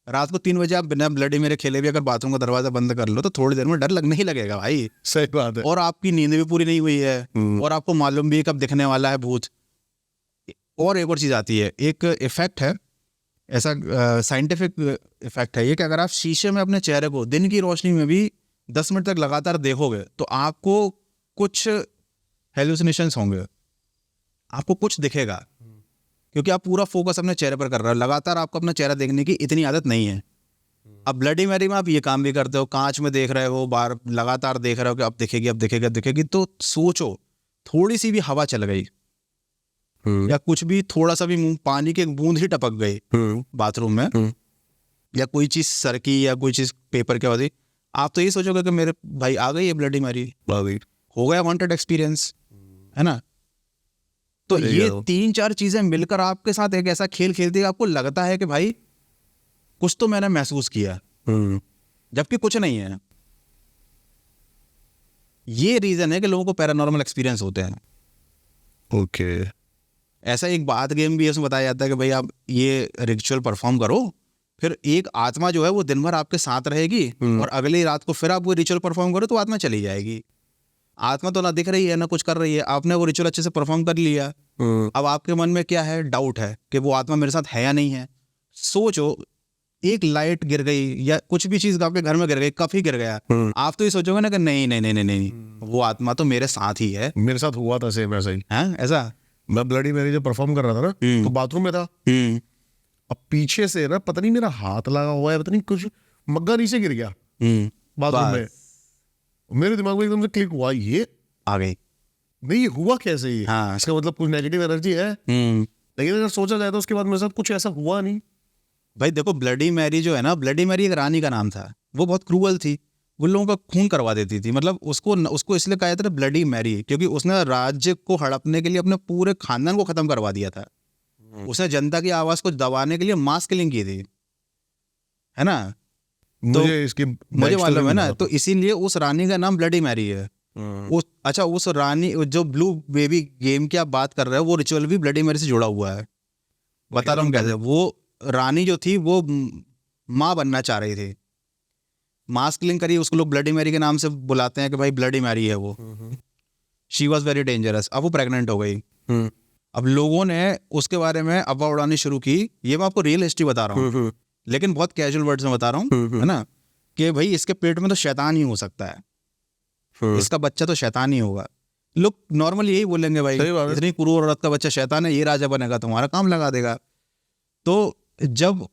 [SPEAKER 2] रात को 3 बजे आप बिना ब्लडी मेरे खेले भी अगर बाथरूम का दरवाजा बंद कर लो, तो थोड़ी देर में डर लगने ही लगेगा भाई।
[SPEAKER 1] सही बात है।
[SPEAKER 2] और आपकी नींद भी पूरी नहीं हुई है, और आपको मालूम भी कब दिखने वाला है भूत। और एक और चीज़ आती है, एक इफेक्ट है ऐसा, साइंटिफिक इफेक्ट है ये, कि अगर आप शीशे में अपने चेहरे को दिन की रोशनी में भी 10 मिनट तक लगातार देखोगे, तो आपको कुछ हेलुसिनेशंस होंगे, आपको कुछ दिखेगा, क्योंकि आप पूरा फोकस अपने चेहरे पर कर रहे हो। लगातार आपको अपना चेहरा देखने की इतनी आदत नहीं है। अब ब्लडी मैरी में आप ये काम भी करते हो, कांच में देख रहे हो, बार लगातार देख रहे हो कि अब दिखेगी अब दिखेगी अब दिखेगी, तो सोचो थोड़ी सी भी हवा चल गई या कुछ भी, थोड़ा सा भी पानी की एक बूंद ही टपक गई बाथरूम में, या कोई चीज सरकी या कोई चीज पेपर के वजह, आप तो ये सोचोगे कि मेरे भाई आ गई है ब्लडी मैरी, हो गया वांटेड एक्सपीरियंस, है ना। तो ये 3-4 चीजें मिलकर आपके साथ एक ऐसा खेल खेलती है, आपको लगता है कि भाई कुछ तो मैंने महसूस किया, जबकि कुछ नहीं है। ये रीजन है कि लोगों को पैरानॉर्मल एक्सपीरियंस होते हैं।
[SPEAKER 1] ओके।
[SPEAKER 2] ऐसा एक बात गेम भी उसमें बताया जाता है कि भाई आप ये रिचुअल परफॉर्म करो, फिर एक आत्मा जो है वो दिन भर आपके साथ रहेगी, और अगली रात को फिर आप वो रिचुअल परफॉर्म करो तो आत्मा चली जाएगी। आत्मा तो ना दिख रही है ना कुछ कर रही है, आपने वो रिचुअल अच्छे से परफॉर्म कर लिया। अब आपके मन में क्या है, डाउट है कि वो आत्मा मेरे साथ है या नहीं है। सोचो एक लाइट गिर गई या कुछ भी चीज आपके घर में गिर गई, कफ ही गिर गया, आप तो ये सोचोगे ना कि नहीं नहीं नहीं नहीं नहीं, वो आत्मा तो मेरे साथ ही है।
[SPEAKER 1] मेरे साथ हुआ था सेम ऐसा ही।
[SPEAKER 2] ऐसा
[SPEAKER 1] मैं ब्लडी मैरी जब परफॉर्म कर रहा था ना, तो बाथरूम में था, अब पीछे से ना पता नहीं मेरा हाथ लगा हुआ है, पता नहीं कुछ मग्गा नीचे गिर गया बाथरूम में। मेरे दिमाग में एकदम से क्लिक हुआ, ये
[SPEAKER 2] आ गई
[SPEAKER 1] नहीं, ये हुआ कैसे ये?
[SPEAKER 2] हाँ।
[SPEAKER 1] इसका मतलब कुछ नेगेटिव एनर्जी है। लेकिन अगर सोचा जाए तो उसके बाद मेरे साथ कुछ ऐसा हुआ नहीं।
[SPEAKER 2] भाई देखो ब्लडी मैरी जो है ना, ब्लडी मैरी एक रानी का नाम था, वो बहुत क्रूअल थी, वो लोगों का खून करवा देती थी। मतलब उसको इसलिए कहा जाता था ब्लडी मैरी, क्योंकि उसने राज्य को हड़पने के लिए अपने पूरे खानदान को खत्म करवा दिया था। उसने जनता की आवाज को दबाने के लिए मास किलिंग की थी, है ना।
[SPEAKER 1] मुझे इसकी
[SPEAKER 2] मुझे
[SPEAKER 1] backstory
[SPEAKER 2] मालूम है
[SPEAKER 1] नहीं
[SPEAKER 2] ना,
[SPEAKER 1] पता।
[SPEAKER 2] तो इसीलिए उस रानी का नाम ब्लडी मैरी है। अच्छा, उस रानी जो ब्लू बेबी गेम की आप बात कर रहे हो, वो रिचुअल भी ब्लडी मैरी से जुड़ा हुआ है। बता रहा हूँ कैसे। वो रानी जो थी वो माँ बनना चाह रही थी, मास किलिंग करी, उसको लोग ब्लडी मैरी के नाम से बुलाते हैं कि भाई ब्लडी मैरी है वो। She was very dangerous. अब वो प्रेग्नेंट हो गई। अब लोगों ने उसके बारे में अफवाह उड़ानी शुरू की। ये मैं आपको रियल हिस्ट्री बता रहा हूँ, लेकिन बहुत कैजुअल वर्ड्स में बता रहा हूँ, है ना, कि भाई इसके पेट में तो शैतान ही हो सकता है, इसका बच्चा तो शैतान ही होगा। लोग नॉर्मल यही बोलेंगे, भाई
[SPEAKER 1] सही बात है।
[SPEAKER 2] इतनी क्रूर औरत का बच्चा शैतान है, ये राजा बनेगा, तुम्हारा काम लगा देगा। तो जब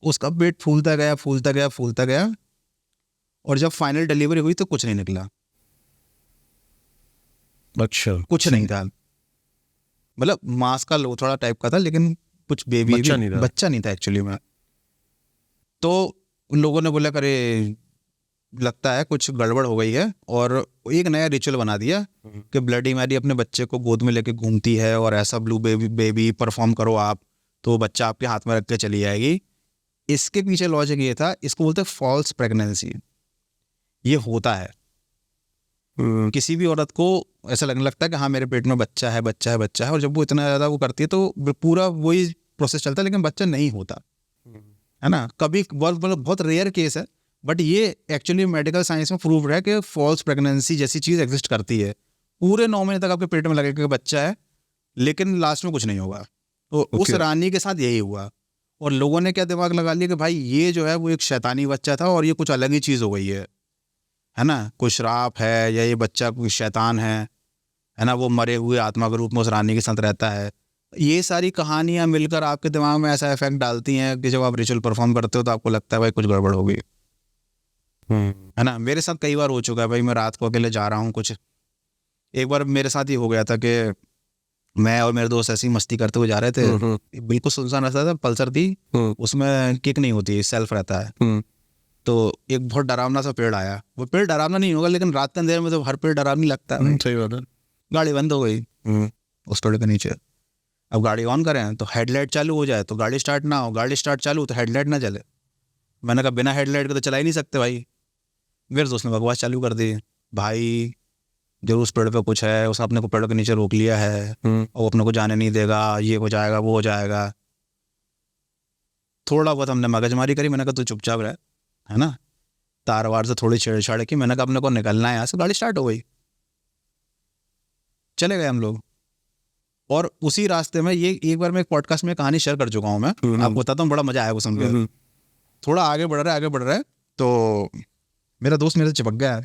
[SPEAKER 2] उसका पेट फूलता गया फूलता गया फूलता गया, और जब फाइनल डिलीवरी हुई तो कुछ नहीं निकला,
[SPEAKER 1] अच्छा,
[SPEAKER 2] कुछ नहीं था। मतलब मांस का लोथड़ा टाइप का था, लेकिन कुछ बेबी
[SPEAKER 1] बच्चा नहीं था।
[SPEAKER 2] बच्चा नहीं था एक्चुअली में। तो उन लोगों ने बोला करे लगता है कुछ गड़बड़ हो गई है, और एक नया रिचुअल बना दिया कि ब्लडी मैरी अपने बच्चे को गोद में लेके घूमती है, और ऐसा ब्लू बेबी परफॉर्म करो आप, तो बच्चा आपके हाथ में रख के चली आएगी। इसके पीछे लॉजिक ये था, इसको बोलते हैं फॉल्स प्रेगनेंसी। ये होता है, किसी भी औरत को ऐसा लगने लगता है कि हाँ मेरे पेट में बच्चा है बच्चा है बच्चा है, और जब वो इतना ज़्यादा वो करती है तो पूरा वही प्रोसेस चलता है, लेकिन बच्चा नहीं होता, है ना। कभी बहुत रेयर केस है, बट ये एक्चुअली मेडिकल साइंस में प्रूव है कि फॉल्स प्रेगनेंसी जैसी चीज़ एग्जिस्ट करती है। पूरे 9 महीने तक आपके पेट में लगेगा कि बच्चा है, लेकिन लास्ट में कुछ नहीं होगा। तो उस रानी के साथ यही हुआ, और लोगों ने क्या दिमाग लगा लिया कि भाई ये जो है वो एक शैतानी बच्चा था, और ये कुछ अलग ही चीज़ हो गई है ना, कोई श्राप है, या ये बच्चा कोई शैतान है ना, वो मरे हुए आत्मा के रूप में उस रानी के साथ रहता है। ये सारी कहानियां मिलकर आपके दिमाग में ऐसा इफेक्ट डालती हैं कि जब आप रिचुअल परफॉर्म करते हो तो आपको लगता है भाई कुछ गड़बड़ हो गई, है ना। मेरे साथ कई बार हो चुका है भाई, मैं रात को अकेले जा रहा हूँ कुछ। एक बार मेरे साथ ही हो गया था कि मैं और मेरे दोस्त ऐसी मस्ती करते हुए जा रहे थे, बिल्कुल सुनसान रास्ता था, पल्सर थी, उसमें किक नहीं होती, सेल्फ रहता है। तो एक बहुत डरावना सा पेड़ आया। वो पेड़ डरावना नहीं होगा, लेकिन रात के अंधेरे में तो हर पेड़ डरावनी लगता है।
[SPEAKER 1] सही बात है।
[SPEAKER 2] गाड़ी बंद हो गई उस पेड़ के नीचे। अब गाड़ी ऑन करें तो हेडलाइट चालू हो जाए तो गाड़ी स्टार्ट ना हो, गाड़ी स्टार्ट चालू तो हेडलाइट ना जले। मैंने कहा बिना हेडलाइट के तो चला ही नहीं सकते भाई। मेरे दोस्त ने बकवास चालू कर दी, भाई जरूर उस पेड़ पे कुछ है, उसने अपने को पेड़ के नीचे रोक लिया है, और वो अपने को जाने नहीं देगा, ये हो जाएगा वो हो जाएगा। थोड़ा बहुत हमने मगजमारी करी, मैंने कहा तू चुपचाप रह, है ना। तार वार से थोड़ी छेड़छाड़ की, मैंने कहा अपने को निकलना है यहाँ से। गाड़ी स्टार्ट हो गई, चले गए हम लोग। और उसी रास्ते में ये एक बार मैं एक पॉडकास्ट में कहानी शेयर कर चुका हूँ, मैं आपको बताता हूँ, बड़ा मजा आया वो सुन के। थोड़ा आगे बढ़ रहा है तो मेरा दोस्त मेरे से चिपक गया है,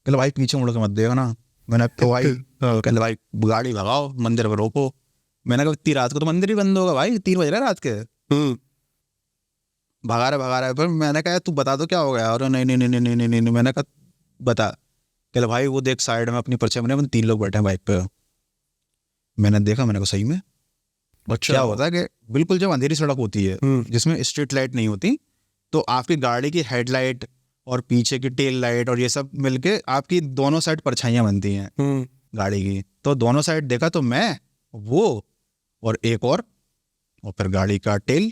[SPEAKER 2] कहले भाई पीछे मुड़ के मत देगा ना। मैंने तो भाई कहले भाई गाड़ी भगाओ, मंदिर पर रोको। मैंने कहा इतनी रात को तो मंदिर ही बंद होगा भाई, 3 बज रहे रात के। भगा रहा है। पर मैंने कहा तू बता दो क्या हो गया। और नहीं। मैंने कहा बता। कहले भाई वो देख साइड में अपनी परछाई में 3 लोग बैठे हैं बाइक पे। मैंने देखा, मैंने कहा सही में।
[SPEAKER 1] अच्छा,
[SPEAKER 2] क्या होता है कि बिल्कुल जब अंधेरी सड़क होती है जिसमें स्ट्रीट लाइट नहीं होती, तो आपकी गाड़ी की हेडलाइट और पीछे की टेल लाइट और ये सब मिलके आपकी दोनों साइड परछाइयां बनती हैं गाड़ी की। तो दोनों साइड देखा तो मैं, वो और एक और फिर गाड़ी का टेल।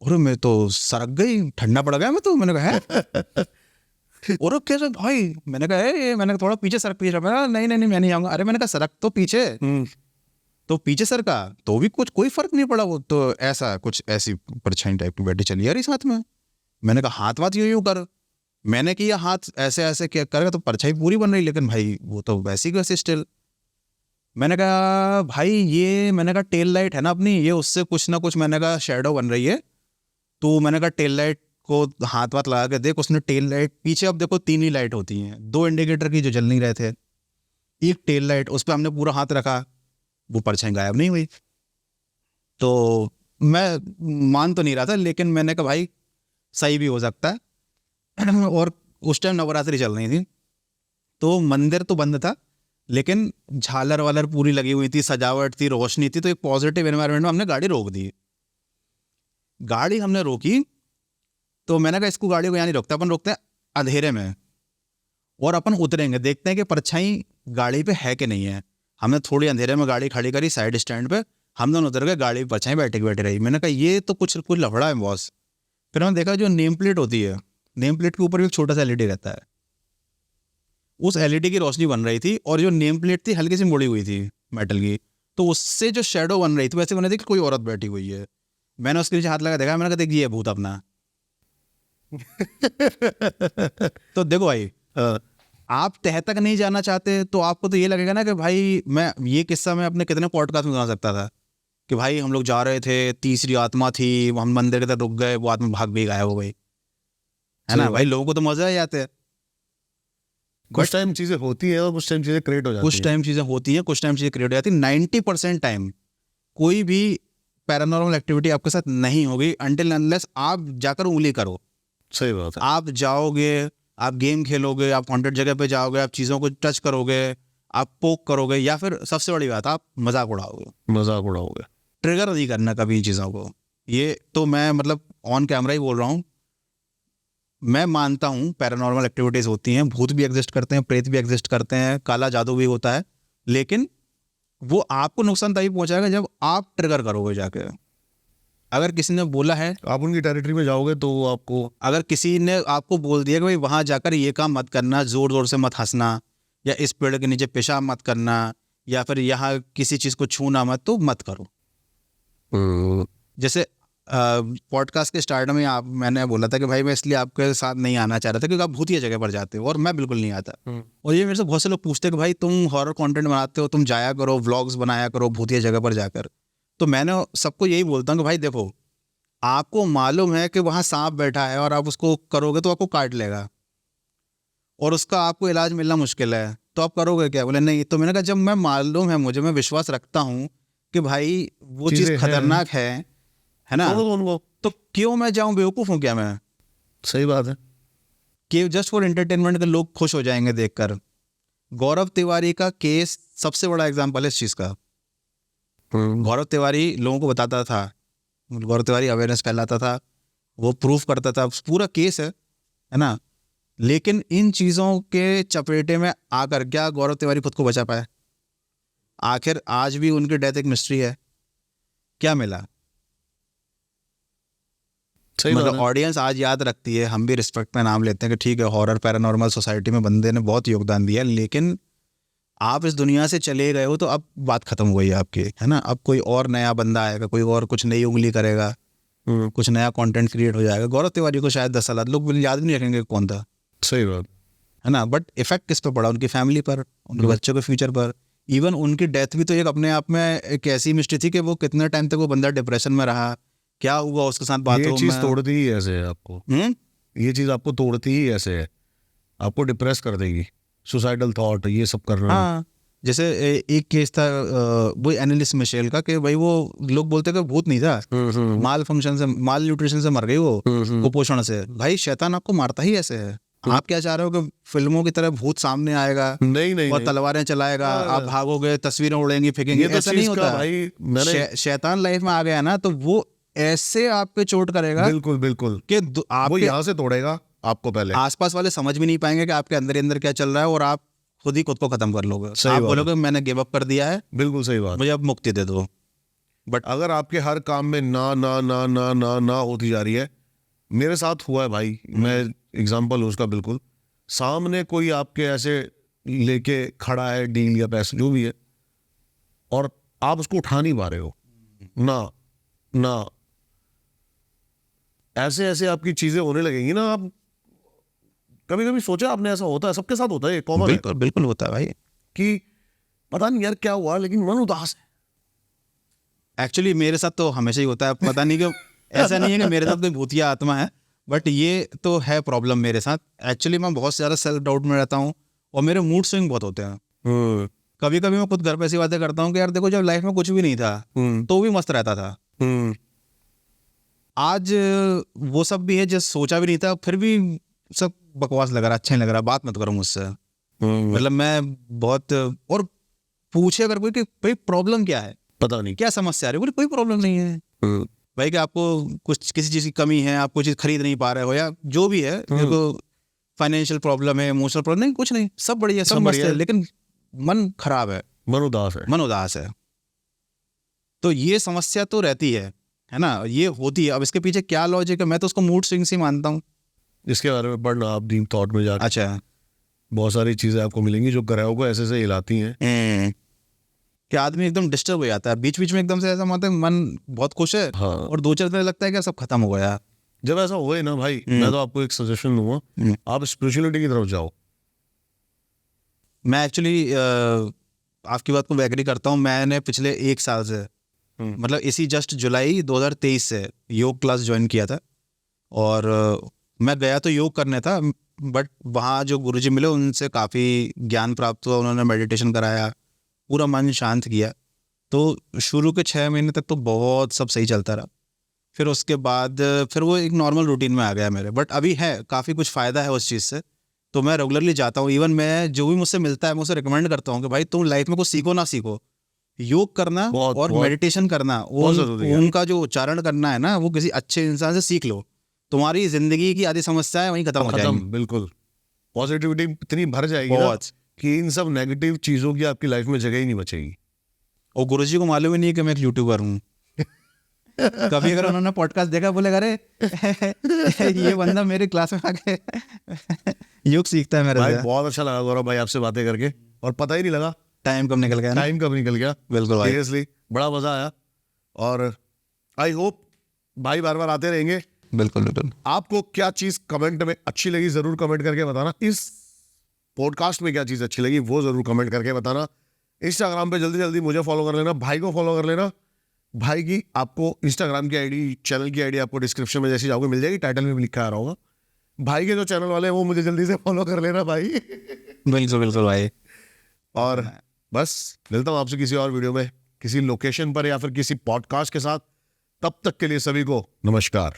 [SPEAKER 2] और मैं तो सरक गई, ठंडा पड़ गया मैं तो। मैंने कहा है और कैसे भाई। मैंने कहा मैंने कहा थोड़ा पीछे सरक, पीछे। नहीं मैं नहीं आऊंगा। अरे मैंने कहा सरक तो पीछे। तो पीछे सर का तो भी कुछ कोई फर्क नहीं पड़ा। वो तो ऐसा कुछ ऐसी परछाई टाइप की बैठी चली आ रही साथ में। मैंने कहा हाथ वाथ यूं कर। मैंने किया हाथ ऐसे ऐसे क्या करेगा तो परछाई पूरी बन रही, लेकिन भाई वो तो वैसी वैसे स्टिल। मैंने कहा भाई ये, मैंने कहा टेल लाइट है ना अपनी, ये उससे कुछ ना कुछ मैंने कहा शेडो बन रही है। तो मैंने कहा टेल लाइट को हाथ वाथ लगा के देख। उसने टेल लाइट पीछे, अब देखो 3 ही लाइट होती हैं, 2 इंडिकेटर की जो जल नहीं रहे थे, एक टेल लाइट, उस पर हमने पूरा हाथ रखा, वो परछाई गायब नहीं हुई। तो मैं मान तो नहीं रहा था, लेकिन मैंने कहा भाई सही भी हो सकता है। और उस टाइम नवरात्रि चल रही थी, तो मंदिर तो बंद था, लेकिन झालर वालर पूरी लगी हुई थी, सजावट थी, रोशनी थी। तो एक पॉजिटिव एनवायरनमेंट में हमने गाड़ी रोक दी। गाड़ी हमने रोकी तो मैंने कहा इसको गाड़ी को यहाँ नहीं रोकते, अपन रोकते हैं अंधेरे में और अपन उतरेंगे, देखते हैं कि परछाई गाड़ी पे है कि नहीं है। हमने थोड़ी अंधेरे में गाड़ी खड़ी करी साइड स्टैंड पे, हम दोनों उतर गए, गाड़ी पे परछाई बैठी रही। मैंने कहा ये तो कुछ लफड़ा है बॉस। फिर हमने देखा जो नेम प्लेट होती है, नेम प्लेट के ऊपर भी एक छोटा सा एलईडी रहता है, उस एलईडी की रोशनी बन रही थी और जो नेम प्लेट थी हल्की सी मुड़ी हुई थी मेटल की, तो उससे जो शेडो बन रही थी वैसे बने थी कि कोई औरत बैठी हुई है। मैंने उसके नीचे हाथ लगा देखा, मैंने कहा देख ये भूत अपना। तो देखो भाई, आप तह तक नहीं जाना चाहते तो आपको तो ये लगेगा ना कि भाई मैं ये किस्सा मैं अपने कितने पॉडकास्ट में सुना सकता था कि भाई हम लोग जा रहे थे, तीसरी आत्मा थी, हम मंदिर के तरफ रुक गए, वो आत्मा भाग भी गायब हो गई, है ना भाई। लोगों को तो मजा ही आते हैं।
[SPEAKER 1] कुछ टाइम चीजें होती है और कुछ टाइम चीजें क्रिएट हो जाती है।
[SPEAKER 2] कुछ टाइम चीजें होती हैं, कुछ टाइम चीजें क्रिएट हो जाती है। 90% टाइम कोई भी पैरानॉर्मल एक्टिविटी आपके साथ नहीं होगी अनटिल अनलेस आप जाकर उंगली करो।
[SPEAKER 1] सही बात है।
[SPEAKER 2] आप जाओगे, आप गेम खेलोगे, आप हॉन्टेड जगह पे जाओगे, आप चीज़ों को टच करोगे, आप पोक करोगे, या फिर सबसे बड़ी बात आप मजाक उड़ाओगे। ट्रिगर नहीं करना कभी इन चीज़ों को। ये तो मैं मतलब ऑन कैमरा ही बोल रहा हूँ। मैं मानता हूँ पैरानॉर्मल एक्टिविटीज़ होती हैं, भूत भी एग्जिस्ट करते हैं, प्रेत भी एग्जिस्ट करते हैं, काला जादू भी होता है, लेकिन वो आपको नुकसान तभी पहुँचाएगा जब आप ट्रिगर करोगे जाके। अगर किसी ने बोला है,
[SPEAKER 1] आप उनकी टेरिटरी में जाओगे तो आपको,
[SPEAKER 2] अगर किसी ने आपको बोल दिया कि भाई वहाँ जाकर ये काम मत करना, ज़ोर ज़ोर से मत हंसना, या इस पेड़ के नीचे पेशाब मत करना, या फिर यहाँ किसी चीज़ को छूना मत, तो मत करो। जैसे पॉडकास्ट के स्टार्ट में मैंने बोला था कि भाई मैं इसलिए आपके साथ नहीं आना चाह रहा था क्योंकि आप भूतिया जगह पर जाते हो और मैं बिल्कुल नहीं आता। और ये मेरे से बहुत से लोग पूछते कि भाई तुम हॉरर कंटेंट बनाते हो, तुम जाया करो, व्लॉग्स बनाया करो भूतिया जगह पर जाकर। तो मैंने सबको यही बोलता हूँ कि भाई देखो, आपको मालूम है कि वहाँ सांप बैठा है और आप उसको करोगे तो आपको काट लेगा और उसका आपको इलाज मिलना मुश्किल है, तो आप करोगे क्या? बोले नहीं। तो मैंने कहा जब मैं मालूम है, मुझे, मैं विश्वास रखता हूँ कि भाई वो चीज़ खतरनाक है ना, तो क्यों मैं जाऊँ? बेवकूफ़ हूँ क्या मैं?
[SPEAKER 1] सही बात है
[SPEAKER 2] कि जस्ट फॉर एंटरटेनमेंट के लोग खुश हो जाएंगे देखकर। गौरव तिवारी का केस सबसे बड़ा एग्जाम्पल है इस चीज़ का। गौरव तिवारी लोगों को बताता था, गौरव तिवारी अवेयरनेस फैलाता था, वो प्रूफ करता था, पूरा केस है ना। लेकिन इन चीज़ों के चपेटे में आकर क्या गौरव तिवारी खुद को बचा पाए? आखिर आज भी उनकी डेथ एक मिस्ट्री है। क्या मिला? मतलब ऑडियंस आज याद रखती है, हम भी रिस्पेक्ट में नाम लेते हैं कि ठीक है हॉरर पैरानॉर्मल सोसाइटी में बंदे ने बहुत योगदान दिया, लेकिन आप इस दुनिया से चले गए हो तो अब बात खत्म हो गई है आपकी, है ना। अब कोई और नया बंदा आएगा, कोई और कुछ नई उंगली करेगा, कुछ नया कंटेंट क्रिएट हो जाएगा। गौरव तिवारी को शायद 10 साल लोग याद भी नहीं रखेंगे कौन था।
[SPEAKER 1] सही बात
[SPEAKER 2] है ना। बट इफेक्ट किस पे पड़ा? उनकी फैमिली पर, उनके बच्चों के फ्यूचर पर। इवन उनकी डेथ भी तो एक अपने आप में एक ऐसी मिस्ट्री थी कि वो कितने टाइम तक वो बंदा डिप्रेशन में रहा, क्या हुआ उसके साथ बातों में।
[SPEAKER 1] ये चीज़ तोड़ती ही ऐसे है आपको। ये चीज़ आपको तोड़ती ही ऐसे है, आपको डिप्रेस कर देगी, सुसाइडल थॉट, ये सब करना।
[SPEAKER 2] हाँ, जैसे एक केस था वो एनालिस्ट मिशेल का, कि भाई वो लोग बोलते कि भूत नहीं था, माल फंक्शन से, माल न्यूट्रिशन से मर गई वो, कुपोषण से। भाई शैतान आपको मारता ही ऐसे है। आप क्या चाह रहे हो कि फिल्मों की तरह भूत सामने आएगा,
[SPEAKER 1] नहीं
[SPEAKER 2] और तलवारें चलाएगा, आप भागोगे, तस्वीरें उड़ेंगी, फेंकेंगे? ऐसा नहीं होता भाई। शैतान लाइफ में आ गया ना तो वो ऐसे आप पे चोट करेगा,
[SPEAKER 1] बिल्कुल बिल्कुल,
[SPEAKER 2] कि
[SPEAKER 1] वो यहाँ से तोड़ेगा आपको, पहले
[SPEAKER 2] आसपास वाले समझ भी नहीं पाएंगे कि आपके अंदर अंदर क्या चल रहा है, और आप खुद ही खुद को खत्म कर लोगे। आप बोलोगे मैंने गिव अप कर दिया है,
[SPEAKER 1] बिल्कुल सही बात,
[SPEAKER 2] मुझे अब मुक्ति दे दो।
[SPEAKER 1] बट अगर आपके हर काम में ना ना ना ना ना ना होती जा रही है, मेरे साथ हुआ है भाई, मैं एग्जांपल हूँ उसका बिल्कुल। सामने कोई आपके ऐसे लेके खड़ा है डील या पैसे जो भी है, और आप उसको उठा नहीं पा रहे हो, ना ना ऐसे ऐसे आपकी चीजें होने लगेंगी ना। आप कभी कभी सोचा आपने, ऐसा होता है, सबके साथ होता है, ये कॉमन है।
[SPEAKER 2] बिल्कुल होता है भाई,
[SPEAKER 1] कि पता नहीं यार क्या हुआ लेकिन मन उदास है।
[SPEAKER 2] एक्चुअली मेरे साथ तो हमेशा ही होता है, पता नहीं क्यों। ऐसा नहीं है कि मेरे साथ कोई भूतिया आत्मा है, बट ये तो है प्रॉब्लम मेरे साथ। एक्चुअली मैं बहुत ज़्यादा सेल्फ डाउट में रहता हूँ और मेरे मूड स्विंग बहुत होते हैं। कभी कभी मैं खुद घर पे ऐसी बातें करता हूँ कि यार देखो, जब लाइफ में कुछ भी नहीं था तो भी मस्त रहता था। आज वो सब भी है जो सोचा भी नहीं था, फिर भी सब बकवास लग रहा, अच्छा नहीं लग रहा, बात मत करो मुझसे। मतलब मैं बहुत, और पूछे अगर कोई कि भाई प्रॉब्लम क्या है,
[SPEAKER 1] पता नहीं
[SPEAKER 2] क्या समस्या आ रही है, बोले कोई प्रॉब्लम नहीं है, भाई कि आपको कुछ किसी चीज़ की कमी है, आप कोई चीज़ खरीद नहीं पा रहे हो या जो भी है, देखो फाइनेंशियल प्रॉब्लम है, इमोशनल प्रॉब्लम, नहीं कुछ नहीं, सब बढ़िया, सब मस्त है, लेकिन मन खराब है,
[SPEAKER 1] मन उदास है।
[SPEAKER 2] तो ये समस्या तो रहती है ना, ये होती है। अब इसके पीछे क्या लॉजिक है, मैं तो उसको मूड स्विंग्स ही मानता हूँ।
[SPEAKER 1] इसके बारे में पढ़ना आप डीप थॉट में जाकर।
[SPEAKER 2] अच्छा,
[SPEAKER 1] बहुत सारी चीजें आपको मिलेंगी जो ग्रहों को ऐसे से हिलाती हैं
[SPEAKER 2] कि आदमी एकदम डिस्टर्ब हो जाता है बीच बीच में, एकदम से ऐसा मतलब मन बहुत खुश है,
[SPEAKER 1] हाँ।
[SPEAKER 2] और 2-4 दिन लगता है कि सब खत्म हो गया।
[SPEAKER 1] जब ऐसा हुए ना भाई, मैं तो आपको एक सजेशन दूंगा, आप स्पिरिचुअलिटी की तरफ जाओ।
[SPEAKER 2] मैं एक्चुअली आपकी बात को एग्री करता हूँ। मैंने पिछले 1 साल से मतलब इसी जस्ट जुलाई 2023 से योग क्लास ज्वाइन किया था, और मैं गया तो योग करने था, बट वहाँ जो गुरुजी मिले उनसे काफ़ी ज्ञान प्राप्त हुआ, उन्होंने मेडिटेशन कराया, पूरा मन शांत किया। तो शुरू के 6 महीने तक तो बहुत सब सही चलता रहा, फिर उसके बाद फिर वो एक नॉर्मल रूटीन में आ गया मेरे। बट अभी है काफ़ी कुछ फ़ायदा है उस चीज़ से, तो मैं रेगुलरली जाता हूँ। इवन मैं जो भी मुझसे मिलता है मैं उसे रिकमेंड करता हूँ कि भाई तुम लाइफ में कुछ सीखो ना सीखो, योग करना और मेडिटेशन करना, उनका जो उच्चारण करना है ना, वो किसी अच्छे इंसान से सीख लो, तुम्हारी जिंदगी की आधी समस्याएं वहीं खत्म हो जाएंगी।
[SPEAKER 1] बिल्कुल, पॉजिटिविटी इतनी भर जाएगी ना कि इन सब नेगेटिव चीजों की आपकी लाइफ में जगह ही नहीं बचेगी।
[SPEAKER 2] और गुरुजी को मालूम ही नहीं कि मैं एक यूट्यूबर हूँ। कभी अगर उन्होंने पॉडकास्ट देखा, बोले अरे ये बंदा मेरे क्लास में आके योग सीखता है मेरे
[SPEAKER 1] भाई
[SPEAKER 2] से।
[SPEAKER 1] बहुत अच्छा लगा गौरव भाई आपसे बातें करके, और पता ही नहीं लगा
[SPEAKER 2] टाइम कब निकल गया। बिल्कुल भाई,
[SPEAKER 1] सीरियसली बड़ा मजा आया, और आई होप भाई बार बार आते रहेंगे।
[SPEAKER 2] बिल्कुल।
[SPEAKER 1] आपको क्या चीज कमेंट में अच्छी लगी जरूर कमेंट करके बताना, इस पॉडकास्ट में क्या चीज अच्छी लगी वो जरूर कमेंट करके बताना। इंस्टाग्राम पे जल्दी जल्दी मुझे फॉलो कर लेना, भाई को फॉलो कर लेना। भाई की आपको इंस्टाग्राम की आईडी, चैनल की आईडी आपको डिस्क्रिप्शन में जैसी जाओगे मिल जाएगी, टाइटल में भी लिखा आ रहा होगा। भाई के जो चैनल वाले हैं वो मुझे जल्दी से फॉलो कर लेना भाई।
[SPEAKER 2] बिल्कुल भाई।
[SPEAKER 1] और बस मिलता हूँ आपसे किसी और वीडियो में, किसी लोकेशन पर या फिर किसी पॉडकास्ट के साथ। तब तक के लिए सभी को नमस्कार।